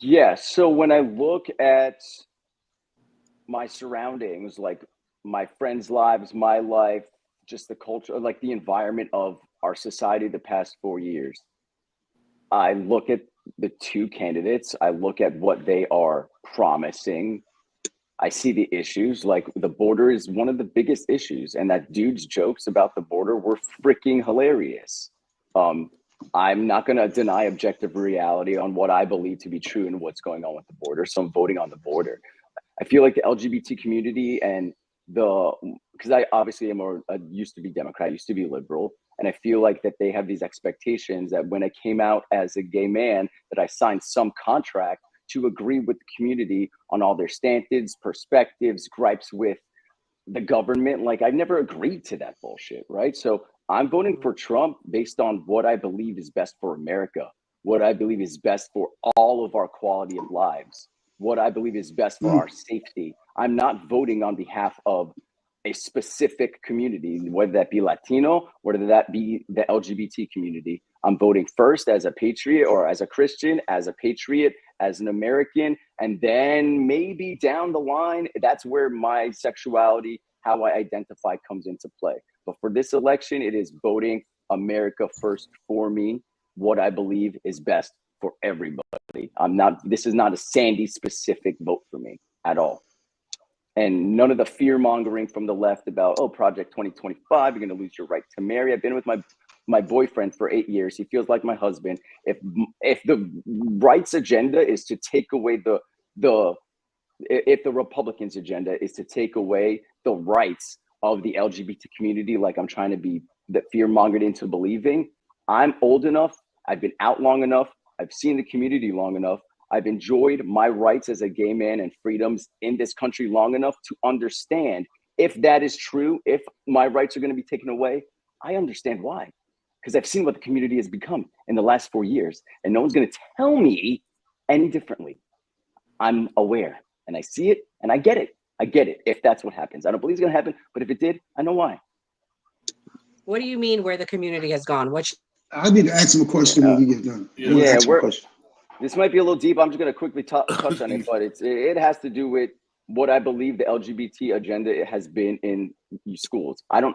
Yeah. So when I look at my surroundings, like my friends' lives, my life, just the culture, like the environment of our society the past 4 years, I look at the two candidates. I look at what they are promising. I see the issues, like the border is one of the biggest issues, and that dude's jokes about the border were freaking hilarious. I'm not going to deny objective reality on what I believe to be true and what's going on with the border, so I'm voting on the border. I feel like the LGBT community and because I obviously used to be Democrat, used to be liberal, and I feel like that they have these expectations that when I came out as a gay man, that I signed some contract to agree with the community on all their standards, perspectives, gripes with the government. Like, I never agreed to that bullshit, right? So I'm voting for Trump based on what I believe is best for America, what I believe is best for all of our quality of lives, what I believe is best for our safety. I'm not voting on behalf of a specific community, whether that be Latino, whether that be the LGBT community. I'm voting first as a patriot, or as a Christian, as a patriot, as an American. And then maybe down the line, that's where my sexuality, how I identify, comes into play. But for this election, it is voting America first for me, what I believe is best for everybody. This is not a Sandy specific vote for me at all. And none of the fear mongering from the left about, oh, Project 2025, you're going to lose your right to marry. I've been with my boyfriend for 8 years. He feels like my husband. If the rights agenda is to take away if the Republicans' agenda is to take away the rights of the LGBT community, like I'm trying to be the fear mongered into believing, I'm old enough. I've been out long enough. I've seen the community long enough. I've enjoyed my rights as a gay man and freedoms in this country long enough to understand if that is true, if my rights are going to be taken away, I understand why. Because I've seen what the community has become in the last 4 years, and no one's going to tell me any differently. I'm aware, and I see it, and I get it. I get it if that's what happens. I don't believe it's going to happen, but if it did, I know why. What do you mean where the community has gone? I need to ask him a question when we get done. This might be a little deep. I'm just going to quickly touch on it, but it has to do with what I believe the LGBT agenda has been in schools. I don't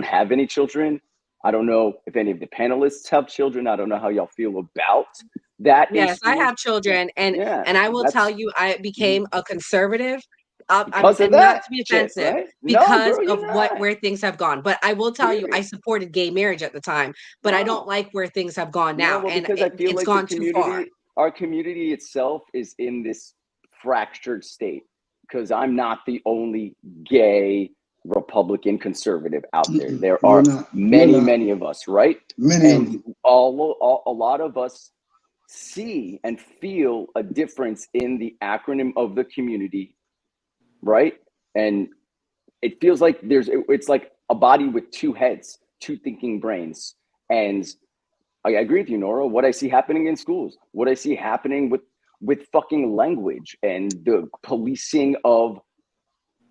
have any children. I don't know if any of the panelists have children. I don't know how y'all feel about that. Yes, I have children, and I will tell you, I became a conservative. Not to be offensive, right? because of where things have gone. But I will tell you, I supported gay marriage at the time, but I don't like where things have gone now, and it's gone too far. Our community itself is in this fractured state, because I'm not the only gay Republican conservative out there. There are many of us, right? And a lot of us see and feel a difference in the acronym of the community, right? And it feels like it's like a body with two heads, two thinking brains. And I agree with you, Nora. What I see happening in schools, what I see happening with fucking language and the policing of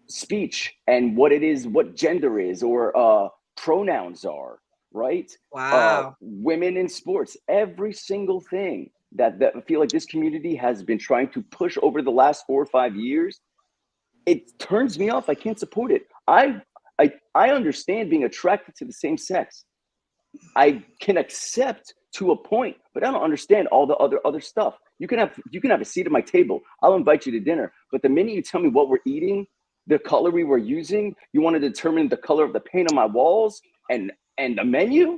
speech and what it is, what gender is, or pronouns are, right? Wow. Women in sports, every single thing that I feel like this community has been trying to push over the last 4 or 5 years, it turns me off. I can't support it. I understand being attracted to the same sex. I can accept to a point, but I don't understand all the other stuff. You can have a seat at my table. I'll invite you to dinner. But the minute you tell me what we're eating, the cutlery we're using, you want to determine the color of the paint on my walls and the menu?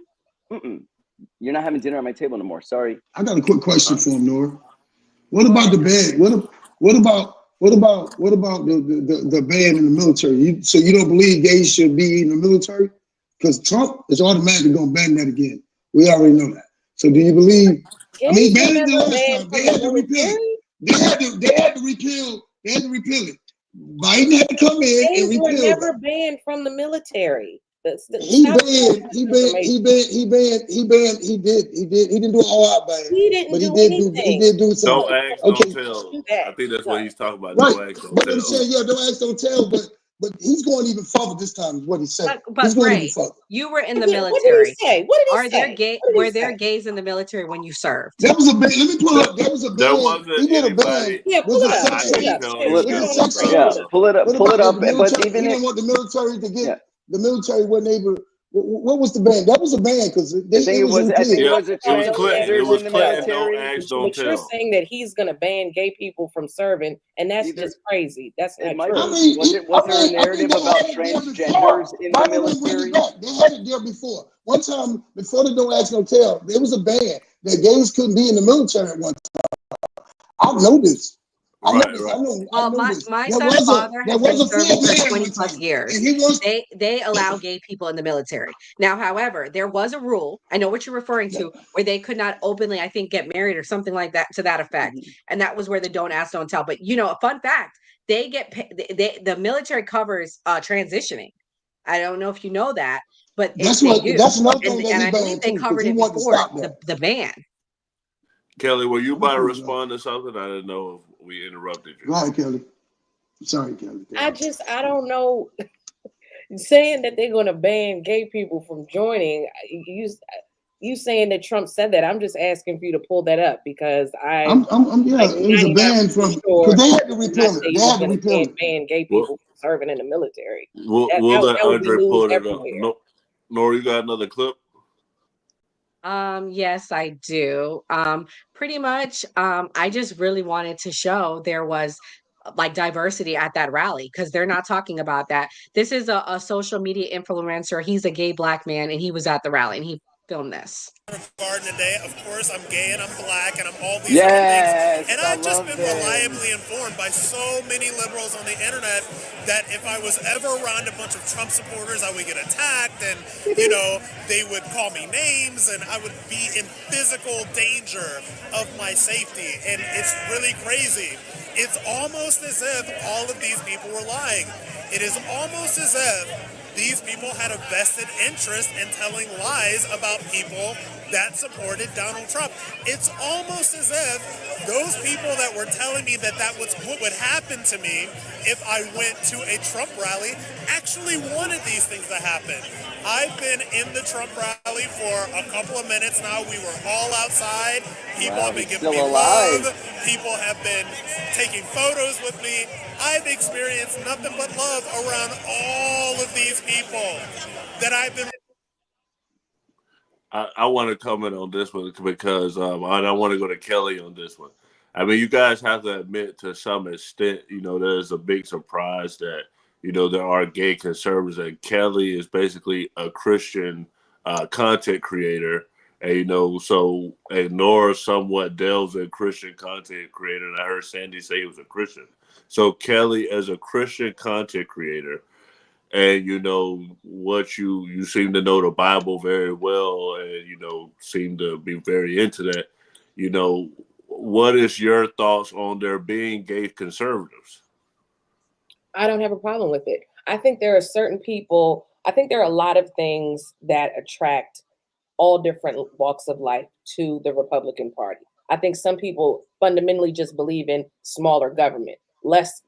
You're not having dinner at my table no more. Sorry. I got a quick question for him, Nora. What about the ban? What about the ban in the military? So you don't believe gays should be in the military? Because Trump is automatically going to ban that again. We already know that. So do you believe? I mean, ban it the last time. They had to repeal it. They had to repeal it. Biden had to come in and repeal it. Gays were never banned from the military. He didn't do an all-out ban. He didn't do anything. He did do something. Don't ask, don't tell. I think that's what he's talking about. Right. Don't ask, don't but tell. I'm saying, don't ask, don't tell. But he's going even further this time, is what he said. But he's going Ray, even further. you were in the military. What did he say? Were there gays in the military when you served? That was a ban. Let me pull up. That was a ban. There wasn't He did a anybody. ban. Yeah, pull it up. Pull it up. But even he didn't want the military to get the military wasn't able. What was the ban? That was a ban because it was a transgenders in the military. But you're saying that he's going to ban gay people from serving, and that's just crazy. That's not true. Was there a narrative about transgenders in the military? They had it there before. One time, before the don't ask, don't tell, there was a ban that gays couldn't be in the military at one time. I know this. My son's father has been serving for 20 plus years. They allow gay people in the military. Now, however, there was a rule, I know what you're referring to, where they could not openly, I think, get married or something like that, to that effect. And that was where the don't ask, don't tell. But, a fun fact, the military covers transitioning. I don't know if you know that, but that's another thing. And I believe they covered it before the ban. Kelly, were you about to respond to something? I didn't know if we interrupted you. Go ahead, Kelly. Sorry, Kelly. I don't know. Saying that they're going to ban gay people from joining, you saying that Trump said that. I'm just asking for you to pull that up because Yeah, it was a ban from, because they had to repeal it. They had to repeal it. Ban gay people from serving in the military. We'll let Andre pull it up. No, Nora, you got another clip? Yes, I do. Pretty much, I just really wanted to show there was like diversity at that rally because they're not talking about that. This is a social media influencer. He's a gay Black man and he was at the rally and he filmed this. Garden today, of course, I'm gay and I'm Black and I'm all these different things. And I've just been reliably informed by so many liberals on the internet that if I was ever around a bunch of Trump supporters, I would get attacked and, you know, they would call me names and I would be in physical danger of my safety. And it's really crazy. It's almost as if all of these people were lying. It is almost as if these people had a vested interest in telling lies about people that supported Donald Trump. It's almost as if those people that were telling me that that was what would happen to me if I went to a Trump rally actually wanted these things to happen. I've been in the Trump rally for a couple of minutes now. We were all outside. People have been giving me love. People have been taking photos with me. I've experienced nothing but love around all of these people that I've been. I want to comment on this one because I want to go to Kelly on this one. I mean, you guys have to admit to some extent, you know, there's a big surprise that, you know, there are gay conservatives, and Kelly is basically a Christian content creator. And, you know, so Nora somewhat delves in Christian content creator. And I heard Sandy say he was a Christian. So Kelly, as a Christian content creator, and you know what you seem to know the Bible very well, and you know seem to be very into that. You know, what is your thoughts on there being gay conservatives? I don't have a problem with it. I think there are certain people. I think there are a lot of things that attract all different walks of life to the Republican Party. I think some people fundamentally just believe in smaller government, less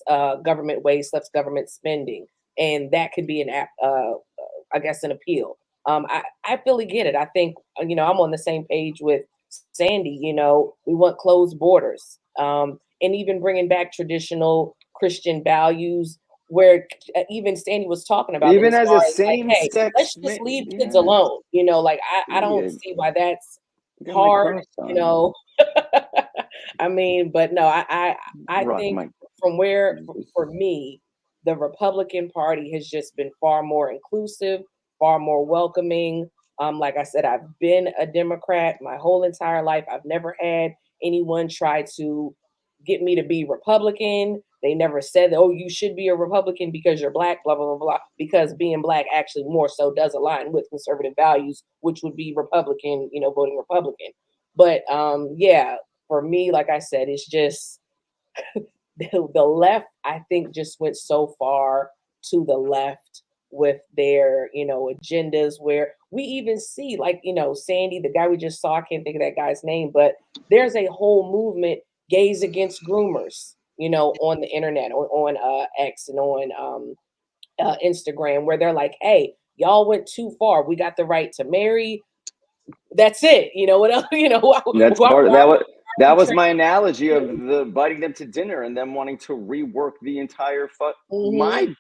government waste, less government spending. And that could be I guess, an appeal. I fully get it. I think, you know, I'm on the same page with Sandy. You know, we want closed borders, and even bringing back traditional Christian values, where even Sandy was talking about. Even as a same sex, hey, let's just leave kids alone. You know, like I don't see why that's hard. You know, I mean, but no, I think for me, the Republican Party has just been far more inclusive, far more welcoming. Like I said, I've been a Democrat my whole entire life. I've never had anyone try to get me to be Republican. They never said, oh, you should be a Republican because you're Black, blah, blah, blah, blah. Because being Black actually more so does align with conservative values, which would be Republican, you know, voting Republican. But yeah, for me, like I said, it's just the left, I think, just went so far to the left with their, you know, agendas, where we even see, like, you know, Sandy, the guy we just saw, I can't think of that guy's name, but there's a whole movement, gays against groomers, you know, on the internet, on X and on Instagram, where they're like, hey, y'all went too far. We got the right to marry. That's it. You know what else? You know, that's part of that. That was my analogy of the inviting them to dinner and them wanting to rework the entire my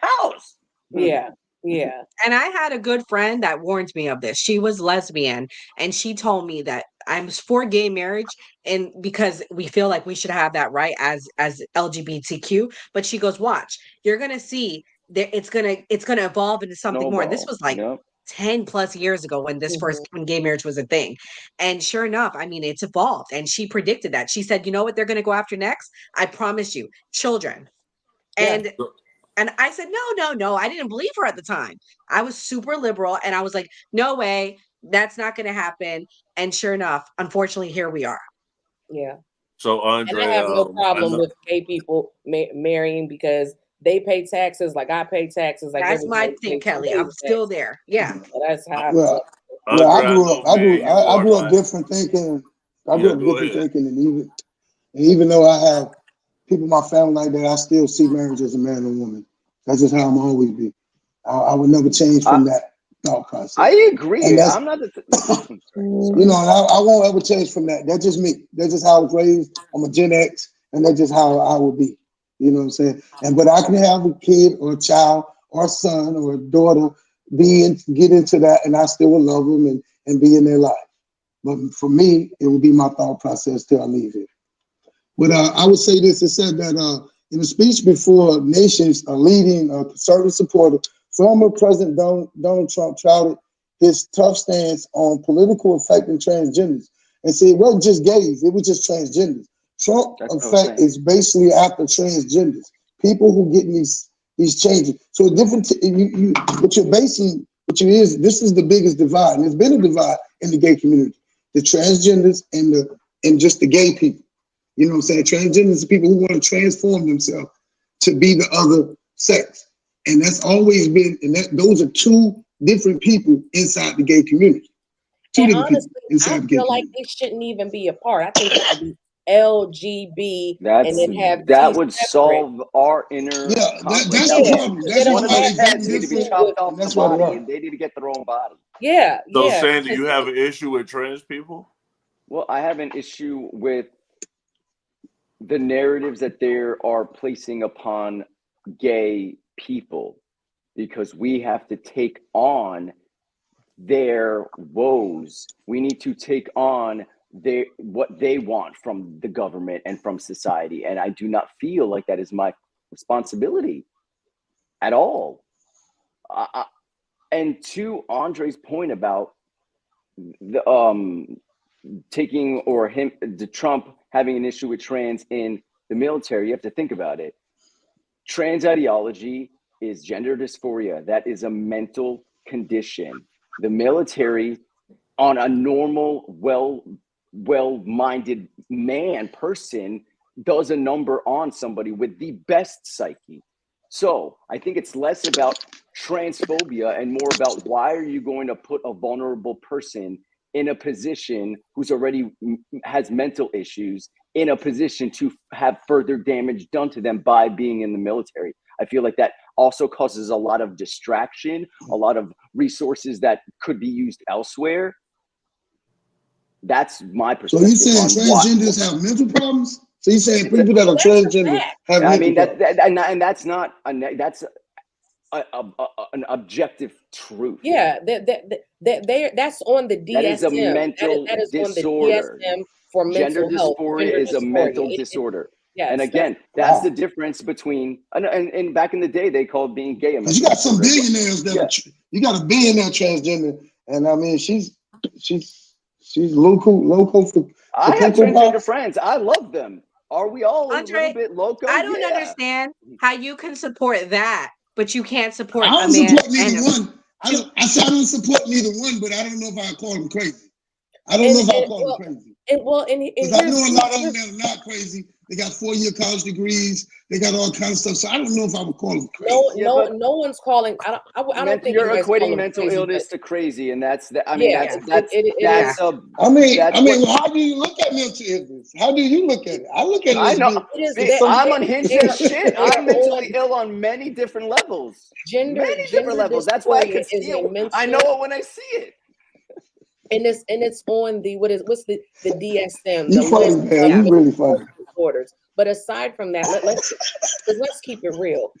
house. Yeah. Yeah. And I had a good friend that warned me of this. She was lesbian and she told me that I'm for gay marriage, and because we feel like we should have that right as LGBTQ. But she goes, watch, you're gonna see that it's gonna evolve into something more. This was like 10 plus years ago when when gay marriage was a thing. And sure enough, I mean, it's evolved. And she predicted that. She said, you know what they're gonna go after next? I promise you, children. And and I said, no. I didn't believe her at the time. I was super liberal. And I was like, no way, that's not going to happen. And sure enough, unfortunately, here we are. Yeah. So, Andre, and I have no problem with gay people marrying because they pay taxes like I pay taxes. Like that's my thing, Kelly. I'm still there. Yeah. So that's how I grew up different thinking. I grew up different thinking, and even though I have people in my family like that, I still see marriage as a man and woman. That's just how I'm always be. I would never change from that. thought process. I agree. I'm not the you know, and I won't ever change from that. That's just me. That's just how I was raised. I'm a Gen X, and that's just how I will be. You know what I'm saying? But I can have a kid or a child or a son or a daughter get into that, and I still will love them and be in their life. But for me, it would be my thought process till I leave here. But I would say this: it said that in a speech before nations, a leading conservative supporter, former President Donald Trump touted his tough stance on political affecting transgenders and said it wasn't just gays, it was just transgenders. Trump effect is basically after transgenders, people who get these changes. So what you're basing, this is the biggest divide, and there's been a divide in the gay community, the transgenders and just the gay people. You know what I'm saying? Transgenders are people who want to transform themselves to be the other sex. And that's always been, and those are two different people inside the gay community. And honestly, I feel like they shouldn't even be apart. I think it should be LGB and then have that would solve our inner conflict. That's the problem. That's one of why those heads need to be chopped off the body, and they need to get their own body. So, Sandy, you have an issue with trans people? Well, I have an issue with the narratives that they are placing upon gay people, because we have to take on their woes. We need to take on what they want from the government and from society. And I do not feel like that is my responsibility at all. And to Andre's point about the Trump having an issue with trans in the military, you have to think about it. Trans ideology is gender dysphoria. That is a mental condition. The military, on a normal, well-minded person, does a number on somebody with the best psyche. So I think it's less about transphobia and more about, why are you going to put a vulnerable person in a position who's already has mental issues in a position to have further damage done to them by being in the military? I feel like that also causes a lot of distraction, a lot of resources that could be used elsewhere. That's my perspective. So you're saying transgenders have mental problems? So you're saying people that are transgender have mental problems? That's not that's an objective truth. Yeah, that's on the DSM. That is a mental that is disorder. On the DSM for mental health. Dysphoria is a mental disorder. Yes, and again, that's the difference between and back in the day they called being gay a mental disorder. You got some billionaires that you got a billionaire transgender, and I mean she's loco for I have transgender friends. I love them. Are we all a little bit loco? I don't understand how you can support that, but you can't support I don't support neither one. I don't support neither one, but I don't know if I call them crazy. I don't know if I call them crazy. Because I know a lot of them that are not crazy. They got 4-year college degrees. They got all kinds of stuff. So I don't know if I would call them crazy. No one's calling. I don't think you're equating mental illness to crazy, and that's that. I mean, that's. I mean, how do you look at mental illness? How do you look at it? I look at it. I know. I'm unhinged as shit. I'm mentally ill on many different levels. Many different levels. That's why I can see it. I know it when I see it. And it's on the what's the DSM? You funny, man. You really funny. Disorders. But aside from that, let's keep it real.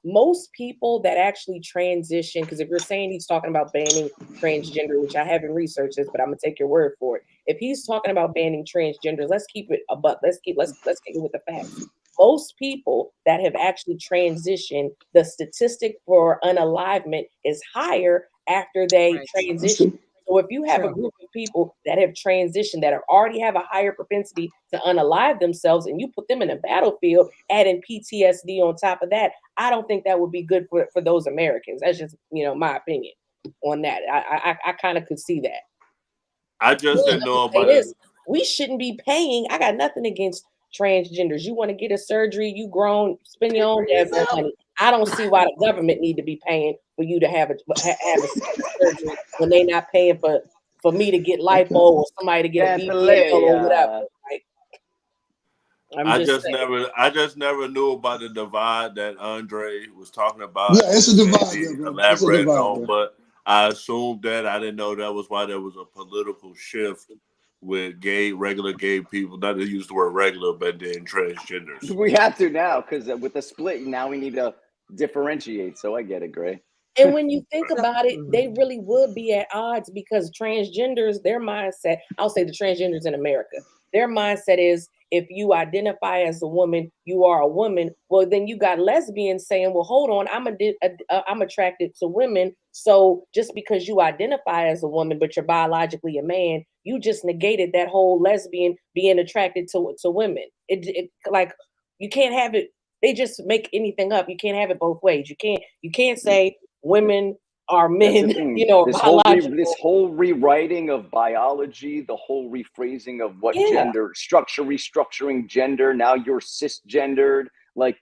Most people that actually transition, because if you're saying he's talking about banning transgender, which I haven't researched this, but I'm gonna take your word for it. If he's talking about banning transgenders, let's keep it let's get it with the facts. Most people that have actually transitioned, the statistic for unalivement is higher after they transition. So if you have a group of people that have transitioned that already have a higher propensity to unalive themselves, and you put them in a battlefield, adding PTSD on top of that, I don't think that would be good for those Americans. That's just my opinion on that. I kind of could see that. I just didn't know about it. We shouldn't be paying. I got nothing against transgenders. You want to get a surgery, you grown, spend your own damn money. I don't see why the government need to be paying for you to have a surgery when they're not paying for me to get lipo or somebody to get a BBL or whatever. Right? I just never knew about the divide that Andre was talking about. Yeah, it's a divide, Sandy bro. elaborated on, but I assumed that. I didn't know that was why there was a political shift with regular gay people. Not to use the word regular, but then transgenders. We have to now because with the split, now we need to differentiate. So I get it, Gray. And when you think about it, they really would be at odds because transgenders, their mindset, I'll say the transgenders in America, their mindset is if you identify as a woman, you are a woman. Well, then you got lesbians saying, well, hold on, I'm attracted to women. So just because you identify as a woman, but you're biologically a man, you just negated that whole lesbian being attracted to women. It like, you can't have it. They just make anything up. You can't have it both ways. You can't say women are men, you know, this whole rewriting of biology, the whole rephrasing of what gender, restructuring gender. Now you're cisgendered. Like,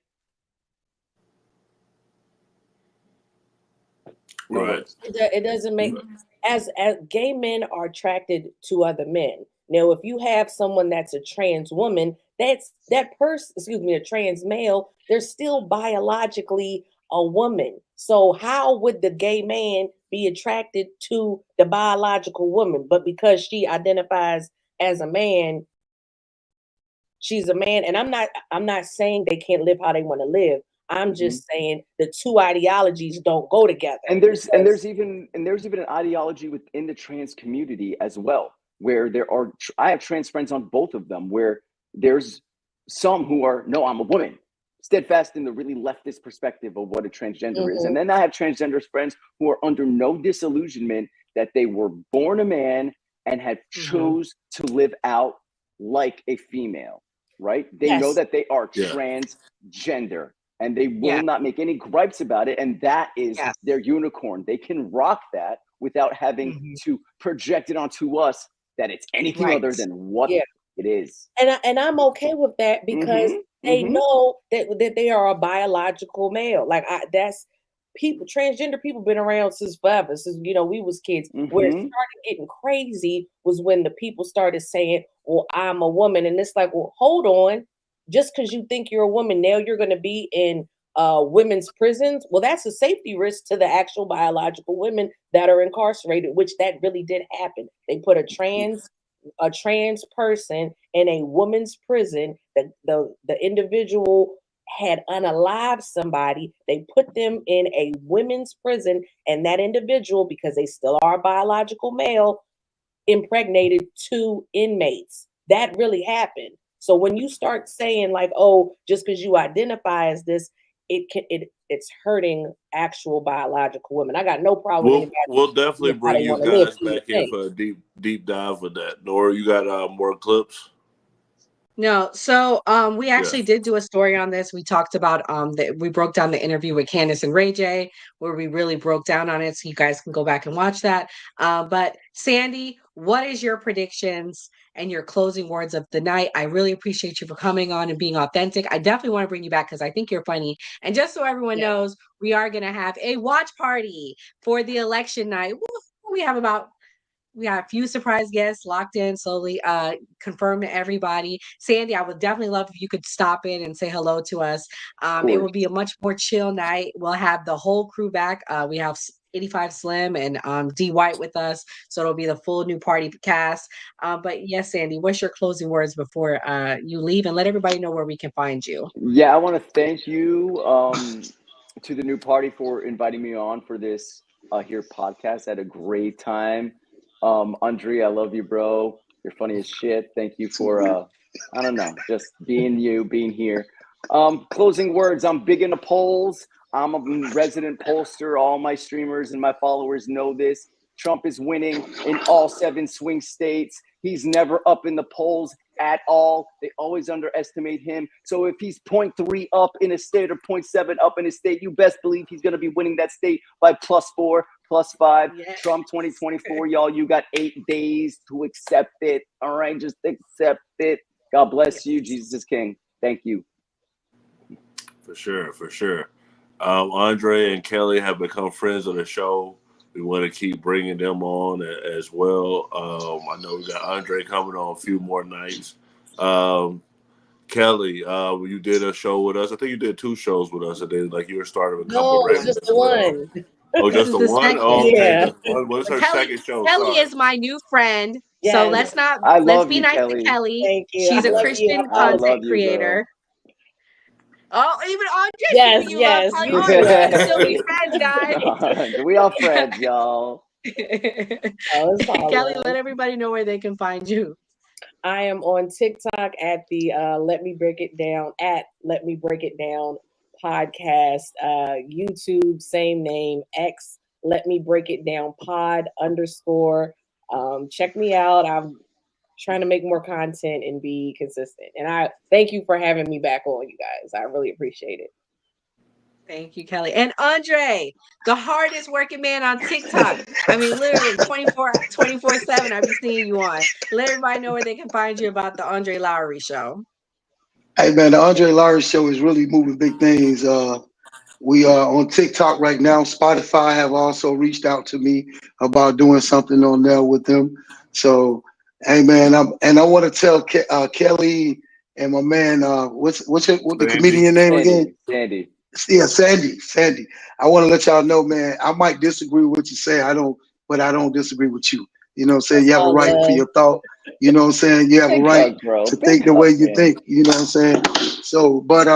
right. It doesn't make as gay men are attracted to other men. Now, if you have someone that's a trans woman, a trans male, they're still biologically a woman. So how would the gay man be attracted to the biological woman? But because she identifies as a man, she's a man. And I'm not saying they can't live how they want to live. I'm just saying the two ideologies don't go together. And there's even an ideology within the trans community as well, where I have trans friends on both of them, where there's some who are, no, I'm a woman, steadfast in the really leftist perspective of what a transgender is. And then I have transgender friends who are under no disillusionment that they were born a man and have chose to live out like a female, right? They know that they are transgender. And they will not make any gripes about it. And that is their unicorn. They can rock that without having to project it onto us that it's anything other than what it is. And I'm okay with that because they know that they are a biological male. Like transgender people been around since forever, since we was kids. Where it started getting crazy was when the people started saying, well, I'm a woman. And it's like, well, hold on. Just because you think you're a woman, now you're going to be in women's prisons. Well, that's a safety risk to the actual biological women that are incarcerated, which that really did happen. They put a trans person in a woman's prison. The individual had unalived somebody. They put them in a women's prison, and that individual, because they still are a biological male, impregnated 2 inmates. That really happened. So when you start saying like, oh, just because you identify as this, it's hurting actual biological women. I got no problem. We'll definitely bring you guys back in for a deep dive with that. Nora, you got more clips? No, so we actually did do a story on this. We talked about we broke down the interview with Candace and Ray J, where we really broke down on it. So you guys can go back and watch that. But Sandy, what is your predictions and your closing words of the night? I really appreciate you for coming on and being authentic. I definitely want to bring you back because I think you're funny. And just so everyone knows, we are going to have a watch party for the election night. We have a few surprise guests locked in, slowly confirming everybody. Sandy, I would definitely love if you could stop in and say hello to us. It will be a much more chill night. We'll have the whole crew back. We have 85 Slim and D White with us. So it'll be the full new party cast. But yes, Sandy, what's your closing words before you leave, and let everybody know where we can find you? Yeah, I want to thank you to the new party for inviting me on for this here podcast. I had a great time. Andre, I love you, bro. You're funny as shit. Thank you for I don't know, just being here. Closing words. I'm big into polls. I'm a resident pollster. All my streamers and my followers know this. Trump is winning in all 7 swing states. He's never up in the polls at all. They always underestimate him. So if he's 0.3 up in a state or 0.7 up in a state, you best believe he's going to be winning that state by +4, +5. Yes. Trump 2024, y'all, you got 8 days to accept it. All right, just accept it. God bless you. Jesus is King. Thank you. For sure. Andre and Kelly have become friends of the show. We want to keep bringing them on as well. I know we got Andre coming on a few more nights. Kelly, you did a show with us. I think you did 2 shows with us. And then, like, you were starting a couple. No, it's just the one. Oh, This just is the the one? second. Oh, okay. Yeah. Just one. What is her Kelly, second show? Kelly Sorry. is my new friend. Yes. So I let's love be you, nice Kelly. to Kelly. Thank you. She's I a love Christian you. I content love you, creator. Oh, even Andre Yes, giving you love. yes, Honey, you we can too. still be friends, guys. We all friends, y'all. Oh, it's all Kelly, love. let everybody know where they can find you. I am on TikTok at the Let Me Break It Down podcast, YouTube, same name, X, Let Me Break It Down pod _ check me out. I'm trying to make more content and be consistent. And I thank you for having me back on, you guys. I really appreciate it. Thank you, Kelly. And Andre, the hardest working man on TikTok. I mean, literally 24/7 I be seeing you on. Let everybody know where they can find you about the Andre Lowry Show. Hey man, the Andre Lowry Show is really moving big things. We are on TikTok right now. Spotify have also reached out to me about doing something on there with them. So, hey man, I want to tell Kelly and my man, what's the comedian name again? Sandy. Yeah, Sandy. I want to let y'all know, man, I might disagree with what you say. But I don't disagree with you. You know what I'm saying? You have a right for your thought. You know what I'm saying? You have a right to think the way you think. You know what I'm saying? So, but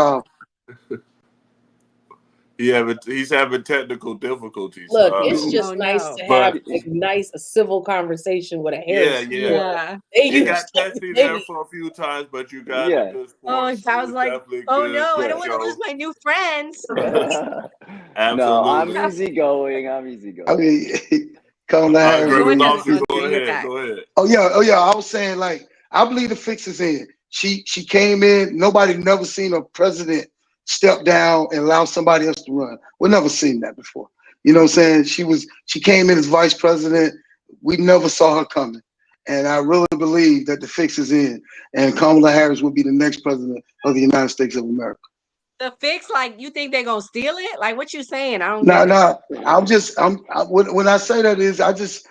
he's having technical difficulties. Look, it's just nice to have a civil conversation with a Harris. Yeah. You got testy there for a few times, but you got a good sports. I was like, oh no, I don't want to lose my new friends. Absolutely. No, I'm easygoing. I mean, Kamala Harris. Go ahead. Oh yeah. I was saying, like, I believe the fix is in. She came in. Nobody never seen a president step down and allow somebody else to run. We've never seen that before. You know what I'm saying? She came in as vice president. We never saw her coming. And I really believe that the fix is in. And Kamala Harris will be the next president of the United States of America. The fix, like, you think they're gonna steal it? Like, what you saying? I don't get it. No. When I say that is, I just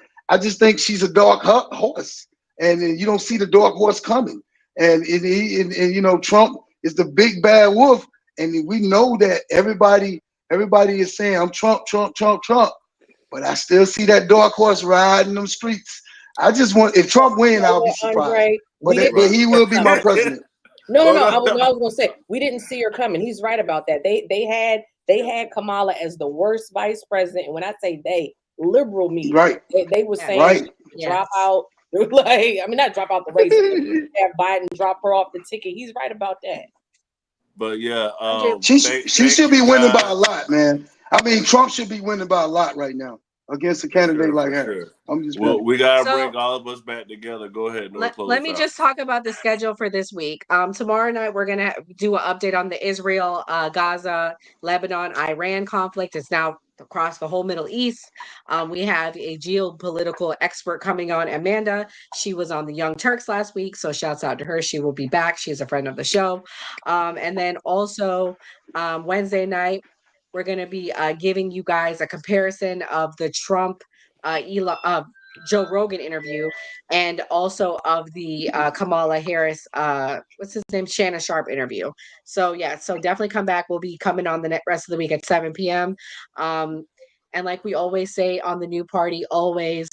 think she's a dark horse, and you don't see the dark horse coming. And you know, Trump is the big bad wolf, and we know that everybody is saying I'm Trump, but I still see that dark horse riding them streets. I just want, if Trump wins, I'll be surprised. Andre, but he will be my president. No. I was gonna say we didn't see her coming. He's right about that. They had Kamala as the worst vice president, and when I say they, liberal media, right? They were saying drop out. Like, I mean, not drop out the race. Have Biden drop her off the ticket. He's right about that. But yeah, she should be winning by a lot, man. I mean, Trump should be winning by a lot right now against a candidate like Harris. I'm just we gotta bring all of us back together. Go ahead. Let me just talk about the schedule for this week. Tomorrow night we're gonna do an update on the Israel, Gaza, Lebanon, Iran conflict. It's now across the whole Middle East. We have a geopolitical expert coming on, Amanda. She was on the Young Turks last week, so shouts out to her. She will be back. She's a friend of the show. And then also Wednesday night, we're going to be giving you guys a comparison of the Trump, Joe Rogan interview, and also of the Kamala Harris, what's his name? Shannon Sharp interview. So definitely come back. We'll be coming on the rest of the week at 7 p.m. And like we always say on the new party, always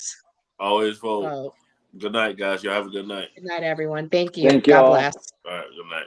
vote. Good night, guys. Y'all have a good night. Good night, everyone. Thank you. Thank God y'all. bless. All right. Good night.